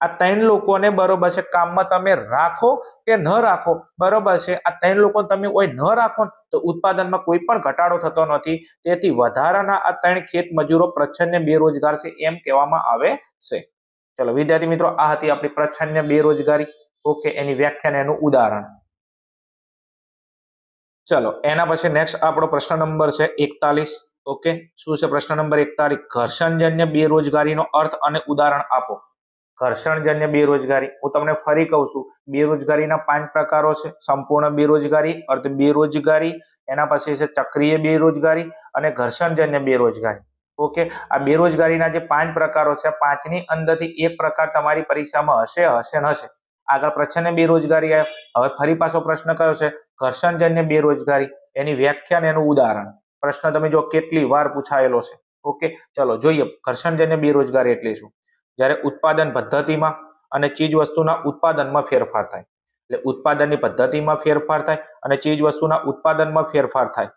આ 3 લોકોને બરોબર છે કામમાં તમે રાખો કે ન રાખો, બરોબર છે આ 3 લોકોને તમે કોઈ ન રાખો તો ઉત્પાદનમાં કોઈ પણ ઘટાડો થતો નથી. તેથી વધારાના આ 3 ખેત મજૂરો પ્રચ્છન્ન બેરોજગાર છે એમ કહેવામાં આવે છે. ચલો વિદ્યાર્થી મિત્રો, આ હતી આપણી પ્રચ્છન્ન બેરોજગારી. ઓકે, એની વ્યાખ્યા અને એનું ઉદાહરણ. ચલો એના પછી નેક્સ્ટ આપણો પ્રશ્ન નંબર છે 41. ઓકે, શું છે પ્રશ્ન નંબર 41? ઘર્ષણજન્ય બેરોજગારીનો અર્થ અને ઉદાહરણ આપો. ઘર્ષણજન્ય બેરોજગારી હું તમને ફરી કહું છું, બેરોજગારીના 5 પ્રકારો છે. સંપૂર્ણ બેરોજગારી, અર્ધ બેરોજગારી, એના પછી છે ચક્રીય બેરોજગારી અને ઘર્ષણજન્ય બેરોજગારી. ઓકે, આ બેરોજગારીના જે 5 પ્રકારો છે, 5ની અંદરથી એક પ્રકાર તમારી પરીક્ષામાં હશે ને હશે. આગળ પ્રચ્છન્ન બેરોજગારી આવ્યો. હવે ફરી પાછો પ્રશ્ન કયો છે? ઘર્ષણજન્ય બેરોજગારી, એની વ્યાખ્યા અને એનું ઉદાહરણ. પ્રશ્ન તમે જો કેટલી વાર પૂછાયેલો છે. ઓકે, ચલો જોઈએ ઘર્ષણજન્ય બેરોજગારી એટલે શું. જ્યારે ઉત્પાદન પદ્ધતિમાં અને ચીજ વસ્તુના ઉત્પાદનમાં ફેરફાર થાય. એટલે ઉત્પાદનની પદ્ધતિમાં ફેરફાર થાય અને ચીજ વસ્તુના ઉત્પાદનમાં ફેરફાર થાય.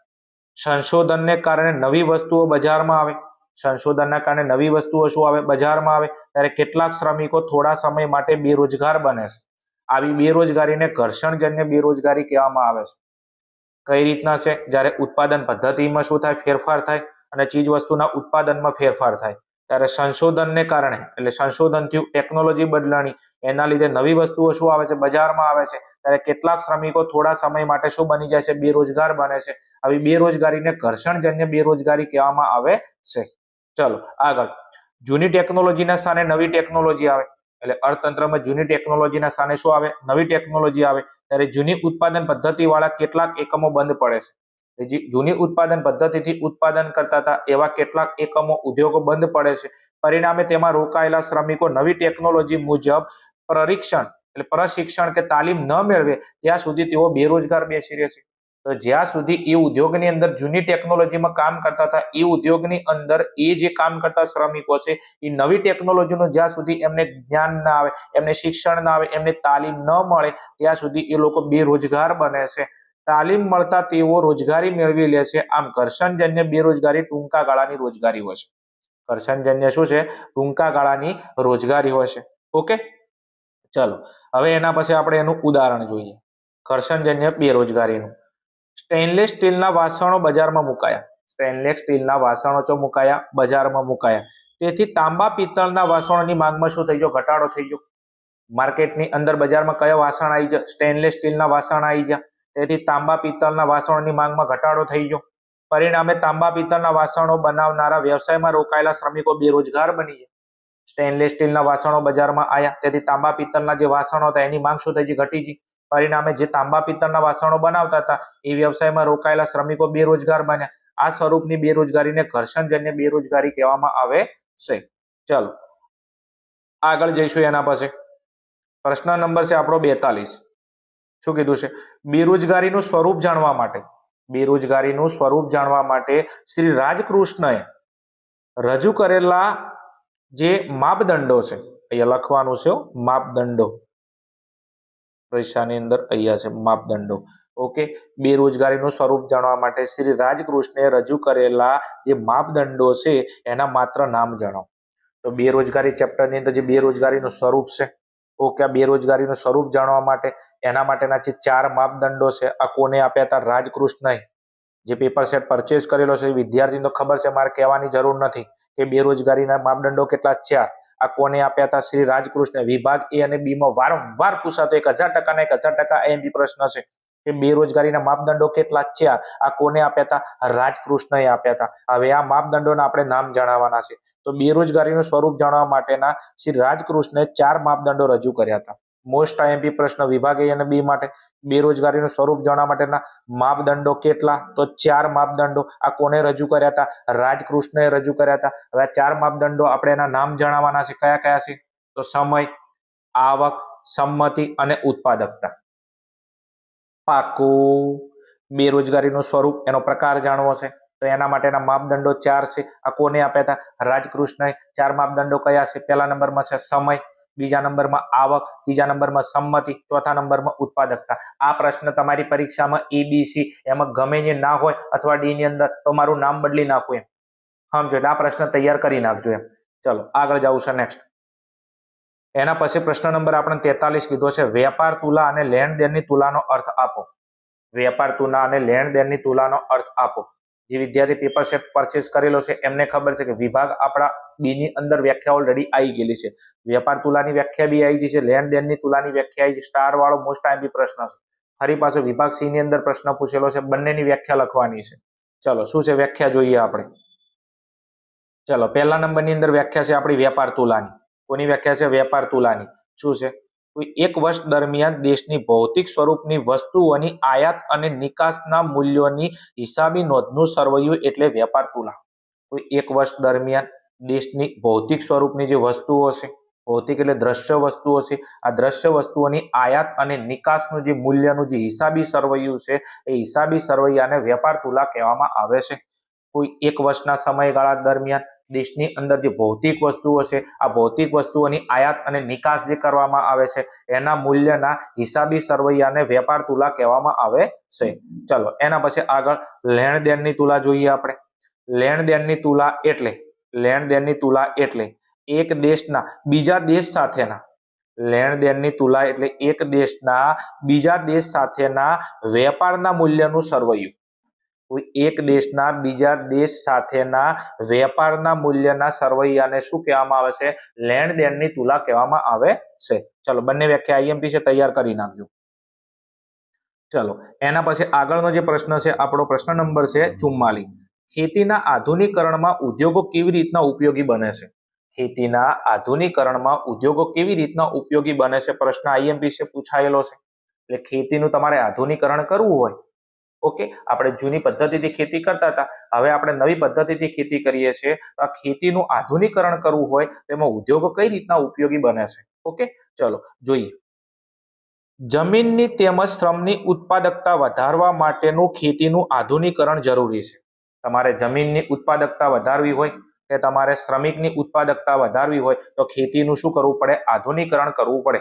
સંશોધનને કારણે નવી વસ્તુઓ બજારમાં આવે. સંશોધનના કારણે નવી વસ્તુઓ શું આવે? બજારમાં આવે. ત્યારે કેટલાક શ્રમિકો થોડા સમય માટે બેરોજગાર બને છે. આવી બેરોજગારીને ઘર્ષણજન્ય બેરોજગારી કહેવામાં આવે છે. કઈ રીતના છે? જ્યારે ઉત્પાદન પદ્ધતિમાં શું થાય? ફેરફાર થાય અને ચીજ વસ્તુના ઉત્પાદનમાં ફેરફાર થાય. ત્યારે સંશોધનને કારણે, એટલે સંશોધન થયું, ટેકનોલોજી બદલાણી, એના લીધે નવી વસ્તુઓ શું આવે છે? બજારમાં આવે છે. ત્યારે કેટલાક શ્રમિકો થોડા સમય માટે શું બની જાય છે? બેરોજગાર બને છે. આવી બેરોજગારીને ઘર્ષણજન્ય બેરોજગારી કહેવામાં આવે છે. ચલો આગળ. જૂની ટેકનોલોજીના સ્થાને નવી ટેકનોલોજી આવે. એટલે અર્થતંત્રમાં જૂની ટેકનોલોજીના સ્થાને શું આવે? નવી ટેકનોલોજી આવે. ત્યારે જૂની ઉત્પાદન પદ્ધતિ વાળા કેટલાક એકમો બંધ પડે છે. જે જૂની ઉત્પાદન પદ્ધતિથી ઉત્પાદન કરતા હતા એવા કેટલાક એકમો, ઉદ્યોગો બંધ પડે છે. પરિણામે તેમાં રોકાયેલા શ્રમિકો નવી ટેકનોલોજી મુજબ પ્રશિક્ષણ કે તાલીમ ન મેળવે ત્યાં સુધી તેઓ બેરોજગાર બેસી રહેશે. તો જ્યાં સુધી એ ઉદ્યોગની અંદર જૂની ટેકનોલોજીમાં કામ કરતા હતા, એ ઉદ્યોગની અંદર એ જે કામ કરતા શ્રમિકો છે એ નવી ટેકનોલોજીનું જ્યાં સુધી એમને જ્ઞાન ના આવે, એમને શિક્ષણ ના આવે, એમને તાલીમ ન મળે ત્યાં સુધી એ લોકો બેરોજગાર બને છે. તાલીમ મળતા તેઓ રોજગારી મેળવી લે છે. આમ ઘર્ષણજન્ય બેરોજગારી ટૂંકા ગાળાની રોજગારી હોય છે. ઘર્ષણજન્ય શું છે? ટૂંકા ગાળાની રોજગારી હોય છે. ઓકે, ચલો હવે એના પછી આપણે એનું ઉદાહરણ જોઈએ ઘર્ષણજન્ય બેરોજગારીનું. સ્ટેનલેસ સ્ટીલના વાસણો બજારમાં મુકાયા. સ્ટેનલેસ સ્ટીલના વાસણો મુકાયા, બજારમાં મુકાયા. તેથી તાંબા પિત્તળના વાસણોની માંગમાં શું થઈ ગયો? ઘટાડો થઈ ગયો. માર્કેટની અંદર બજારમાં કયા વાસણ આવી ગયા? સ્ટેનલેસ સ્ટીલના વાસણ આવી ગયા. તેથી તાંબા પિત્તળના વાસણોની માંગમાં ઘટાડો થઈ ગયો. પરિણામે તાંબા પિત્તળના વાસણો બનાવનારા વ્યવસાયમાં રોકાયેલા શ્રમિકો બેરોજગાર બની ગયા. સ્ટેનલેસ સ્ટીલના વાસણો બજારમાં આવ્યા, તેથી તાંબા પિત્તળના જે વાસણો હતા એની માંગ શું થઈ ગઈ? ઘટી ગઈ. પરિણામે જે તાંબા પિત્તળના વાસણો બનાવતા હતા એ વ્યવસાયમાં રોકાયેલા શ્રમિકો બેરોજગાર બન્યા. આ સ્વરૂપની બેરોજગારીને ઘર્ષણજન્ય બેરોજગારી કહેવામાં આવે છે. ચલો આગળ જઈશું એના પછી. પ્રશ્ન નંબર છે આપણો 42. શું કીધું છે? બેરોજગારીનું સ્વરૂપ જાણવા માટે, બેરોજગારીનું સ્વરૂપ જાણવા માટે શ્રી રાજકૃષ્ણએ રજૂ કરેલા જે માપદંડો છે, અહીંયા લખવાનું છે માપદંડો, પરીક્ષાની અંદર અહીંયા છે માપદંડો. ઓકે, બેરોજગારીનું સ્વરૂપ જાણવા માટે શ્રી રાજકૃષ્ણએ રજૂ કરેલા જે માપદંડો છે એના માત્ર નામ જણાવો. તો બેરોજગારી ચેપ્ટરની અંદર જે બેરોજગારીનું સ્વરૂપ છે, ઓકે, આ બેરોજગારીનું સ્વરૂપ જાણવા માટે એના માટેના જે 4 માપદંડો છે આ કોને આપ્યા હતા? રાજકૃષ્ણએ. જે પેપર સેટ પરચેસ કરેલો છે વિદ્યાર્થીને ખબર છે, મારે કહેવાની જરૂર નથી કે બેરોજગારીના માપદંડો કેટલા? 4. આ કોને આપ્યા હતા? શ્રી રાજકૃષ્ણ. વિભાગ એ અને બી માં વારંવાર પૂછાતો 1000% ના 1000% એમપી પ્રશ્ન છે. કે બેરોજગારીના માપદંડો કેટલા? 4. આ કોને આપ્યા હતા? રાજકૃષ્ણએ આપ્યા હતા. હવે આ માપદંડોના આપણે નામ જણાવવાના છે. તો બેરોજગારીનું સ્વરૂપ જાણવા માટેના શ્રી રાજકૃષ્ણએ 4 માપદંડો રજૂ કર્યા હતા. મોસ્ટ આઈએમપી પ્રશ્ન વિભાગ A અને B માટે બેરોજગારીનું સ્વરૂપ જાણવા માટેના માપદંડો કેટલા? તો 4 માપદંડો. આ કોને રજૂ કર્યા હતા? રાજકૃષ્ણએ રજૂ કર્યા હતા. હવે આ 4 માપદંડો આપણે એના નામ જણાવવાના છે. કયા કયા છે? તો સમય, આવક, સંમતિ અને ઉત્પાદકતા. પાકું. બેરોજગારીનું સ્વરૂપ, એનો પ્રકાર જાણવો છે તો એના માટેના માપદંડો 4 છે. આ કોને આપ્યા હતા? રાજકૃષ્ણએ. 4 માપદંડો કયા છે? પહેલા નંબરમાં છે સમય, બીજા નંબરમાં આવક, ત્રીજા નંબરમાં સંમતિ, ચોથા નંબરમાં ઉત્પાદકતા. આ પ્રશ્ન તમારી પરીક્ષામાં ABC એમાં ગમે જે ના હોય અથવા D ની અંદર તો મારું નામ બદલી નાખું એમ સમજો, એટલે આ પ્રશ્ન તૈયાર કરી નાખજો એમ. ચલો આગળ જવું છે નેક્સ્ટ. એના પછી પ્રશ્ન નંબર આપણે 43 કીધો છે, વેપાર તુલા અને લેણ દેણની તુલાનો અર્થ આપો. વેપાર તુલા અને લેણ દેણની તુલાનો અર્થ આપો. જે વિદ્યાર્થી પેપર સેટ પરચેસ કરેલો છે એમને ખબર છે કે વિભાગ આપણા બી ની અંદર વ્યાખ્યા ઓલરેડી આવી ગયેલી છે. વેપાર તુલાની વ્યાખ્યા બી આવી ગઈ છે, લેણ દેણની તુલાની વ્યાખ્યા આવી છે. સ્ટાર વાળો મોસ્ટ આઈએમપી પ્રશ્ન છે. ફરી પાછો વિભાગ સી ની અંદર પ્રશ્ન પૂછેલો છે, બંનેની વ્યાખ્યા લખવાની છે. ચલો શું છે વ્યાખ્યા જોઈએ આપણે. ચલો પહેલા નંબરની અંદર વ્યાખ્યા છે આપણી વેપાર તુલાની. કોની વ્યાખ્યા છે? વેપાર તુલાની. શું છે? કોઈ એક વર્ષ દરમિયાન દેશની ભૌતિક સ્વરૂપની વસ્તુઓની આયાત અને નિકાસના મૂલ્યોની હિસાબી નોંધનું સરવૈયું એટલે વેપાર તુલા. કોઈ એક વર્ષ દરમિયાન દેશની ભૌતિક સ્વરૂપની જે વસ્તુઓ છે, ભૌતિક એટલે દ્રશ્ય વસ્તુઓ છે, આ દ્રશ્ય વસ્તુઓની આયાત અને નિકાસનું જે મૂલ્યનું જે હિસાબી સરવૈયું છે એ હિસાબી સરવૈયાને વેપાર તુલા કહેવામાં આવે છે. કોઈ એક વર્ષના સમયગાળા દરમિયાન દેશની અંદર જે ભૌતિક વસ્તુઓ છે, આ ભૌતિક વસ્તુઓની આયાત અને નિકાસ જે કરવામાં આવે છે એના મૂલ્યના હિસાબી સરવૈયાને વેપાર તુલા કહેવામાં આવે છે. ચલો એના પછી આગળ લેણ દેણની તુલા જોઈએ આપણે. લેણ દેણની તુલા એટલે એક દેશના બીજા દેશ સાથેના, લેણ દેણની તુલા એટલે એક દેશના બીજા દેશ સાથેના વેપારના મૂલ્યનું સરવૈયું. કોઈ એક દેશના બીજા દેશ સાથેના વેપારના મૂલ્યના સરવૈયાને શું કહેવામાં આવે છે? લેણ દેણની તુલા કહેવામાં આવે છે. ચલો બંને વ્યાખ્યા આઈએમપી છે, તૈયાર કરી નાખજો. ચલો એના પછી આગળનો જે પ્રશ્ન છે આપણો પ્રશ્ન નંબર છે 44. ખેતીના આધુનિકરણમાં ઉદ્યોગો કેવી રીતના ઉપયોગી બને છે? ખેતીના આધુનિકરણમાં ઉદ્યોગો કેવી રીતના ઉપયોગી બને છે? પ્રશ્ન આઈએમપી છે, પૂછાયેલો છે. એટલે ખેતીનું તમારે આધુનિકરણ કરવું હોય, ઓકે, આપણે જૂની પદ્ધતિથી ખેતી કરતા હતા, હવે આપણે નવી પદ્ધતિથી ખેતી કરીએ છીએ. આ ખેતીનું આધુનિકરણ કરવું હોય તેમાં ઉદ્યોગો કઈ રીતના ઉપયોગી બને છે? ઓકે, ચલો જોઈએ. જમીનની તેમજ શ્રમની ઉત્પાદકતા વધારવા માટેનું ખેતીનું આધુનિકરણ જરૂરી છે. તમારે જમીનની ઉત્પાદકતા વધારવી હોય કે તમારે શ્રમિકની ઉત્પાદકતા વધારવી હોય તો ખેતીનું શું કરવું પડે? આધુનિકરણ કરવું પડે.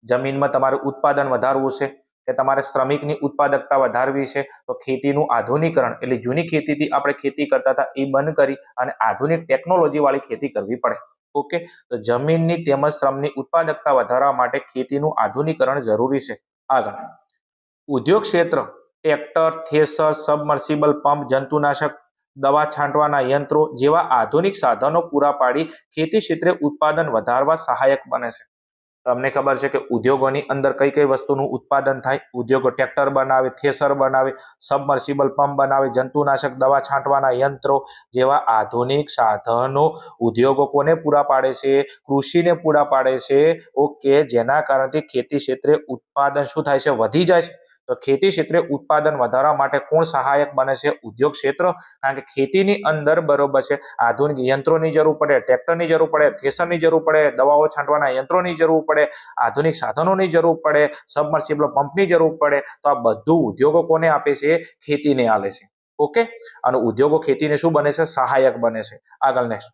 જમીનમાં તમારે ઉત્પાદન વધારવું છે કે તમારે શ્રમિકની ઉત્પાદકતા વધારવી છે તો ખેતીનું આધુનિકરણ એટલે જૂની ખેતીથી આપણે ખેતી કરતા હતા એ બંધ કરી અને આધુનિક ટેકનોલોજી વાળી ખેતી કરવી પડે. ઓકે, તો જમીનની તેમજ શ્રમની ઉત્પાદકતા વધારવા માટે ખેતીનું આધુનિકરણ જરૂરી છે. આગળ ઉદ્યોગ ક્ષેત્ર ટ્રેક્ટર, થ્રેસર, સબમર્સિબલ પંપ, જંતુનાશક દવા છાંટવાના યંત્રો જેવા આધુનિક સાધનો પૂરા પાડી ખેતી ક્ષેત્રે ઉત્પાદન વધારવા સહાયક બને છે. તમને ખબર છે કે ઉદ્યોગોની અંદર કઈ કઈ વસ્તુનું ઉત્પાદન થાય? ઉદ્યોગો ટ્રેક્ટર બનાવે, થ્રેસર બનાવે, સબમર્સિબલ પંપ બનાવે, જંતુનાશક દવા છાંટવાના યંત્રો જેવા આધુનિક સાધનો ઉદ્યોગો કોને પૂરા પાડે છે? કૃષિને પૂરા પાડે છે. ઓકે, જેના કારણથી ખેતી ક્ષેત્રે ઉત્પાદન શું થાય છે? વધી જાય છે. તો ખેતી ક્ષેત્રે ઉત્પાદન વધારવા માટે કોણ સહાયક બને છે? ઉદ્યોગ ક્ષેત્ર. કારણ કે ખેતીની અંદર બરોબર છે આધુનિક યંત્રોની જરૂર પડે, ટ્રેક્ટરની જરૂર પડે, થ્રેસરની જરૂર પડે, દવાઓ છાંટવાના યંત્રોની જરૂર પડે, આધુનિક સાધનોની જરૂર પડે, સબમર્સિબલ પંપની જરૂર પડે. તો આ બધું ઉદ્યોગો કોને આપે છે? ખેતીને આલે છે. ઓકે, અને ઉદ્યોગો ખેતીને શું બને છે? સહાયક બને છે. આગળ નેક્સ્ટ.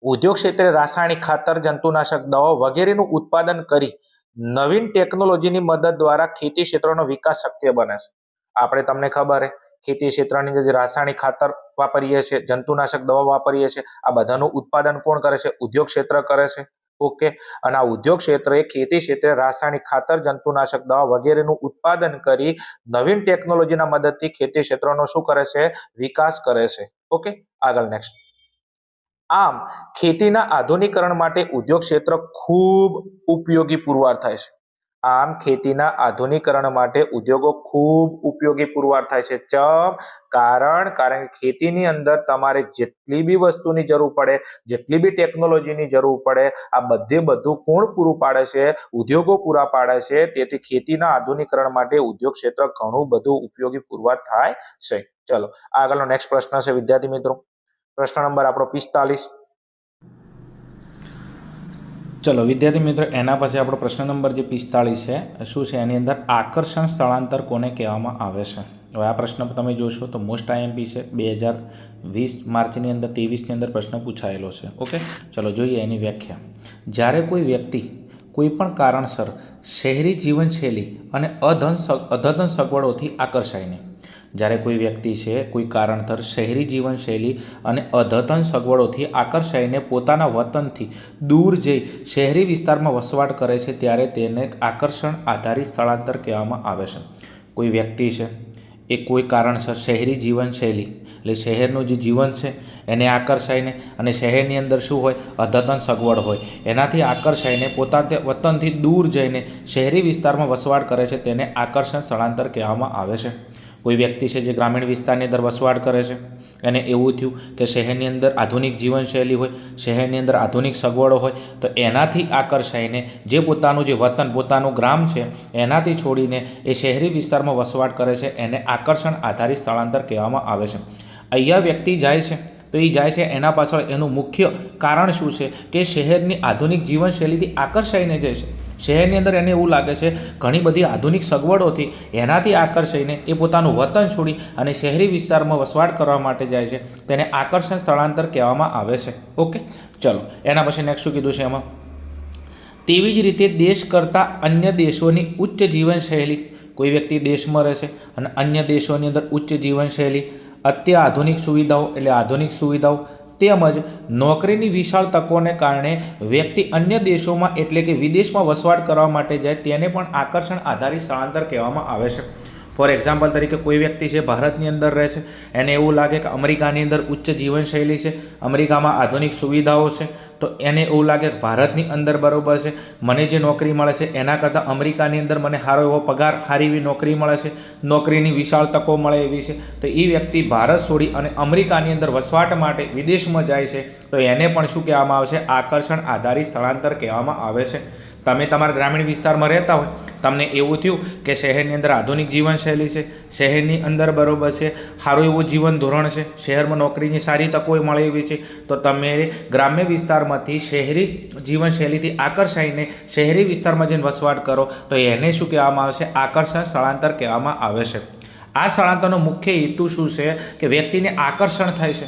ઉદ્યોગ ક્ષેત્રે રાસાયણિક ખાતર, જંતુનાશક દવાઓ વગેરેનું ઉત્પાદન કરી નવીન ટેકનોલોજીની મદદ દ્વારા ખેતી ક્ષેત્રનો વિકાસ શક્ય બને છે. આપણે તમને ખબર છે ખેતી ક્ષેત્રની અંદર જે રાસાયણિક ખાતર વાપરીએ છીએ, જંતુનાશક દવા વાપરીએ છીએ, આ બધાનું ઉત્પાદન કોણ કરે છે? ઉદ્યોગ ક્ષેત્ર કરે છે. ઓકે, અને આ ઉદ્યોગ ક્ષેત્રે ખેતી ક્ષેત્રે રાસાયણિક ખાતર, જંતુનાશક દવા વગેરેનું ઉત્પાદન કરી નવીન ટેકનોલોજીના મદદથી ખેતી ક્ષેત્રનો શું કરે છે? વિકાસ કરે છે. ઓકે, આગળ નેક્સ્ટ. આમ ખેતીના આધુનિકરણ માટે ઉદ્યોગ ક્ષેત્ર ખૂબ ઉપયોગી પુરવાર થાય છે. આમ ખેતીના આધુનિકરણ માટે ઉદ્યોગો ખૂબ ઉપયોગી પુરવાર થાય છે. કારણ કે ખેતીની અંદર તમારે જેટલી બી વસ્તુની જરૂર પડે, જેટલી બી ટેકનોલોજીની જરૂર પડે, આ બધું કોણ પૂરું પાડે છે? ઉદ્યોગો પૂરા પાડે છે. તેથી ખેતીના આધુનિકરણ માટે ઉદ્યોગ ક્ષેત્ર ઘણું બધું ઉપયોગી પુરવાર થાય છે. ચલો આગળનો નેક્સ્ટ પ્રશ્ન છે વિદ્યાર્થી મિત્રો, પ્રશ્ન નંબર આપણો 45. ચલો વિદ્યાર્થી મિત્રો, એના પછી આપણો પ્રશ્ન નંબર જે 45 છે શું છે? એની અંદર આકર્ષણ સ્થળાંતર કોને કહેવામાં આવે છે? હવે આ પ્રશ્ન તમે જોશો તો મોસ્ટ IMP છે. 2020 માર્ચની અંદર 23ની અંદર પ્રશ્ન પૂછાયેલો છે. ઓકે, ચલો જોઈએ એની વ્યાખ્યા. જ્યારે કોઈ વ્યક્તિ કોઈ પણ કારણસર શહેરી જીવનશૈલી અને અદ્યતન સગવડોથી આકર્ષાયને, જ્યારે કોઈ વ્યક્તિ છે કોઈ કારણસર શહેરી જીવનશૈલી અને અદ્યતન સગવડોથી આકર્ષાઈને પોતાના વતનથી દૂર જઈ શહેરી વિસ્તારમાં વસવાટ કરે છે ત્યારે તેને આકર્ષણ આધારિત સ્થળાંતર કહેવામાં આવે છે. કોઈ વ્યક્તિ છે એ કોઈ કારણસર શહેરી જીવનશૈલી એટલે શહેરનું જે જીવન છે એને આકર્ષાઈને અને શહેરની અંદર શું હોય? અદ્યતન સગવડ હોય, એનાથી આકર્ષાઈને પોતાના વતનથી દૂર જઈને શહેરી વિસ્તારમાં વસવાટ કરે છે તેને આકર્ષણ સ્થળાંતર કહેવામાં આવે છે. કોઈ વ્યક્તિ છે જે ગ્રામીણ વિસ્તારની અંદર વસવાટ કરે છે, એને એવું થયું કે શહેરની અંદર આધુનિક જીવનશૈલી હોય, શહેરની અંદર આધુનિક સગવડો હોય, તો એનાથી આકર્ષાઈને જે પોતાનું જે વતન, પોતાનું ગ્રામ છે એનાથી છોડીને એ શહેરી વિસ્તારમાં વસવાટ કરે છે એને આકર્ષણ આધારિત સ્થળાંતર કહેવામાં આવે છે. અહીંયા વ્યક્તિ જાય છે તો એ જાય છે એના પાછળ એનું મુખ્ય કારણ શું છે કે શહેરની આધુનિક જીવનશૈલીથી આકર્ષાઈને જાય છે. શહેરની અંદર એને એવું લાગે છે ઘણી બધી આધુનિક સગવડોથી એનાથી આકર્ષાઈને એ પોતાનું વતન છોડી અને શહેરી વિસ્તારમાં વસવાટ કરવા માટે જાય છે, તેને આકર્ષણ સ્થળાંતર કહેવામાં આવે છે. ઓકે, ચલો એના પછી નેક્સ્ટ શું કીધું છે એમાં? તેવી જ રીતે દેશ કરતાં અન્ય દેશોની ઉચ્ચ જીવનશૈલી, કોઈ વ્યક્તિ દેશમાં રહે છે અને અન્ય દેશોની અંદર ઉચ્ચ જીવનશૈલી, અત્યાધુનિક સુવિધાઓ એટલે આધુનિક સુવિધાઓ તેમજ નોકરીની વિશાળ તકોને કારણે વ્યક્તિ અન્ય દેશોમાં એટલે કે વિદેશમાં વસવાટ કરવા માટે જાય તેને પણ આકર્ષણ આધારિત સ્થળાંતર કહેવામાં આવે છે. ફોર એક્ઝામ્પલ તરીકે કોઈ વ્યક્તિ છે ભારતની અંદર રહે છે, એને એવું લાગે કે અમેરિકાની અંદર ઉચ્ચ જીવનશૈલી છે, અમેરિકામાં આધુનિક સુવિધાઓ છે, તો એને એવું લાગે કે ભારતની અંદર બરાબર છે, મને જે નોકરી મળે છે એના કરતાં અમેરિકાની અંદર મને સારો એવો પગાર, સારી એવી નોકરી મળે છે, નોકરીની વિશાળ તકો મળે એવી છે, તો એ વ્યક્તિ ભારત છોડી અને અમેરિકાની અંદર વસવાટ માટે વિદેશમાં જાય છે તો એને પણ શું કહેવામાં આવે છે? આકર્ષણ આધારિત સ્થળાંતર કહેવામાં આવે છે. તમે તમારા ગ્રામીણ વિસ્તારમાં રહેતા હોય, તમને એવું થયું કે શહેરની અંદર આધુનિક જીવનશૈલી છે, શહેરની અંદર બરાબર છે સારું એવું જીવન ધોરણ છે, શહેરમાં નોકરીની સારી તકો મળે એવી છે, તો તમે ગ્રામ્ય વિસ્તારમાંથી શહેરી જીવનશૈલીથી આકર્ષાઈને શહેરી વિસ્તારમાં જઈને વસવાટ કરો તો એને શું કહેવામાં આવે છે? આકર્ષણ સ્થળાંતર કહેવામાં આવે છે. આ સ્થળાંતરનો મુખ્ય હેતુ શું છે કે વ્યક્તિને આકર્ષણ થાય છે,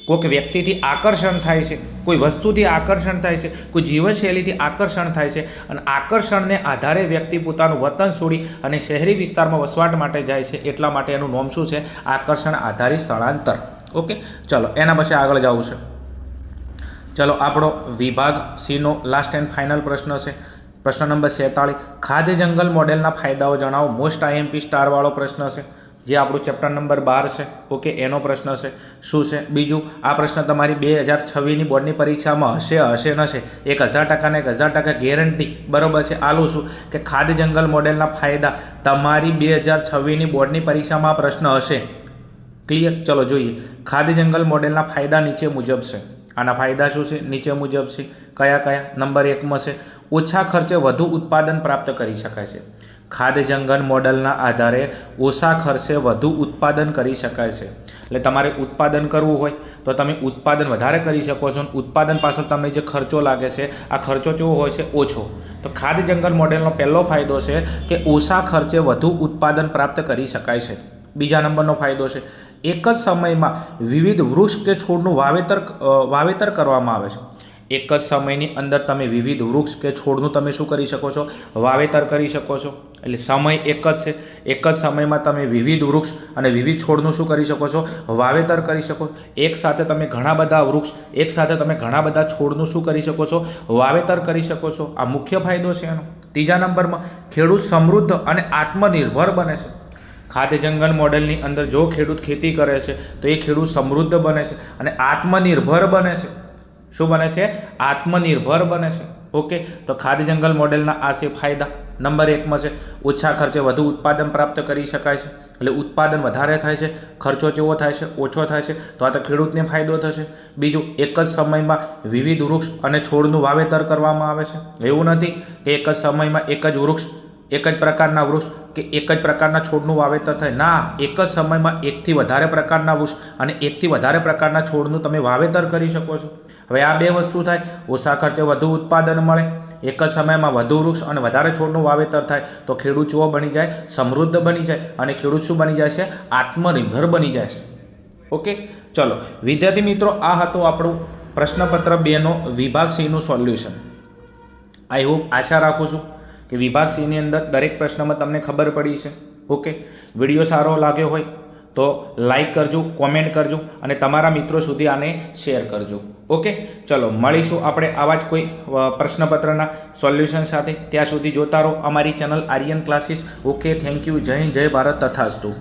કોઈક વ્યક્તિથી આકર્ષણ થાય છે, કોઈ વસ્તુથી આકર્ષણ થાય છે, કોઈ જીવનશૈલીથી આકર્ષણ થાય છે અને આકર્ષણને આધારે વ્યક્તિ પોતાનું વતન છોડી અને શહેરી વિસ્તારમાં વસવાટ માટે જાય છે, એટલા માટે એનું નામ શું છે? આકર્ષણ આધારિત સ્થળાંતર. ઓકે, ચલો એના પછી આગળ જવું છે. ચલો આપણો વિભાગ સીનો લાસ્ટ એન્ડ ફાઇનલ પ્રશ્ન છે, પ્રશ્ન નંબર 47. ખાદ્ય જંગલ મોડેલના ફાયદાઓ જણાવો. મોસ્ટ IMP સ્ટારવાળો પ્રશ્ન છે, જે આપણું ચેપ્ટર નંબર 12 છે. ઓકે, એનો પ્રશ્ન છે. શું છે? બીજું, આ પ્રશ્ન તમારી 2026ની બોર્ડની પરીક્ષામાં હશે નશે, 1000% ને 1000% ગેરંટી બરાબર છે આલું છું કે ખાદ્ય જંગલ મોડેલના ફાયદા તમારી 2026ની બોર્ડની પરીક્ષામાં આ પ્રશ્ન હશે. ક્લિયર? ચલો જોઈએ. ખાદ્ય જંગલ મોડેલના ફાયદા નીચે મુજબ છે. આના ફાયદા શું છે? નીચે મુજબ છે. કયા કયા? નંબર 1માં છે ઓછા ખર્ચે વધુ ઉત્પાદન પ્રાપ્ત કરી શકાય છે. ખાદ્ય જંગલ મોડલના આધારે ઓછા ખર્ચે વધુ ઉત્પાદન કરી શકાય છે. એટલે તમારે ઉત્પાદન કરવું હોય તો તમે ઉત્પાદન વધારે કરી શકો છો. ઉત્પાદન પાછળ તમને જે ખર્ચો લાગે છે આ ખર્ચો કેવો હોય છે? ઓછો. તો ખાદ્ય જંગલ મોડેલનો પહેલો ફાયદો છે કે ઓછા ખર્ચે વધુ ઉત્પાદન પ્રાપ્ત કરી શકાય છે. બીજા નંબરનો ફાયદો છે એક જ સમયમાં વિવિધ વૃક્ષ કે છોડનું વાવેતર કરવામાં આવે છે. એક જ સમયની અંદર તમે વિવિધ વૃક્ષ કે છોડનું તમે શું કરી શકો છો? વાવેતર કરી શકો છો. એટલે સમય એક જ છે, એક જ સમયમાં તમે વિવિધ વૃક્ષ અને વિવિધ છોડનું શું કરી શકો છો? વાવેતર કરી શકો. એક સાથે તમે ઘણા બધા વૃક્ષ, એક સાથે તમે ઘણા બધા છોડનું શું કરી શકો છો? વાવેતર કરી શકો છો. આ મુખ્ય ફાયદો છે એનો. ત્રીજા નંબરમાં ખેડૂત સમૃદ્ધ અને આત્મનિર્ભર બને છે. ખાદ્ય જંગલ મોડેલની અંદર જો ખેડૂત ખેતી કરે છે તો એ ખેડૂત સમૃદ્ધ બને છે અને આત્મનિર્ભર બને છે. શું બને છે? આત્મનિર્ભર બને છે. ઓકે, તો ખાદ્ય જંગલ મોડેલના આ છે ફાયદા. નંબર 1માં છે ઓછા ખર્ચે વધુ ઉત્પાદન પ્રાપ્ત કરી શકાય છે, એટલે ઉત્પાદન વધારે થાય છે, ખર્ચો કેવો થાય છે, ઓછો થાય છે, તો આ તો ખેડૂતને ફાયદો થશે. બીજું, એક જ સમયમાં વિવિધ વૃક્ષ અને છોડનું વાવેતર કરવામાં આવે છે. એવું નથી કે એક જ સમયમાં એક જ વૃક્ષ, એક જ પ્રકારના વૃક્ષ કે એક જ પ્રકારના છોડનું વાવેતર થાય. ના, એક જ સમયમાં એકથી વધારે પ્રકારના વૃક્ષ અને એકથી વધારે પ્રકારના છોડનું તમે વાવેતર કરી શકો છો. હવે આ બે વસ્તુ થાય, ઓછા ખર્ચે વધુ ઉત્પાદન મળે, એક જ સમયમાં વધુ વૃક્ષ અને વધારે છોડનું વાવેતર થાય, તો ખેડૂત ચો બની જાય, સમૃદ્ધ બની જાય અને ખેડૂત શું બની જાય છે? આત્મનિર્ભર બની જાય છે. ઓકે, ચલો વિદ્યાર્થી મિત્રો, આ હતો આપણું પ્રશ્નપત્ર 2નો વિભાગ C નું સોલ્યુશન. આઈ હોપ, આશા રાખું છું કે વિભાગ C ની અંદર દરેક પ્રશ્નમાં તમને ખબર પડી છે. ઓકે, વિડીયો સારો લાગ્યો હોય તો લાઈક કરજો, કોમેન્ટ કરજો અને તમારા મિત્રો સુધી આને શેર કરજો. ઓકે, ચલો મળીશું આપણે આવા જ કોઈ પ્રશ્નપત્રના સોલ્યુશન સાથે. ત્યાં સુધી જોતા રહો અમારી channel Aryan classes. Okay, thank you. જય હિન્દ, જય ભારત, તથાસ્તુ.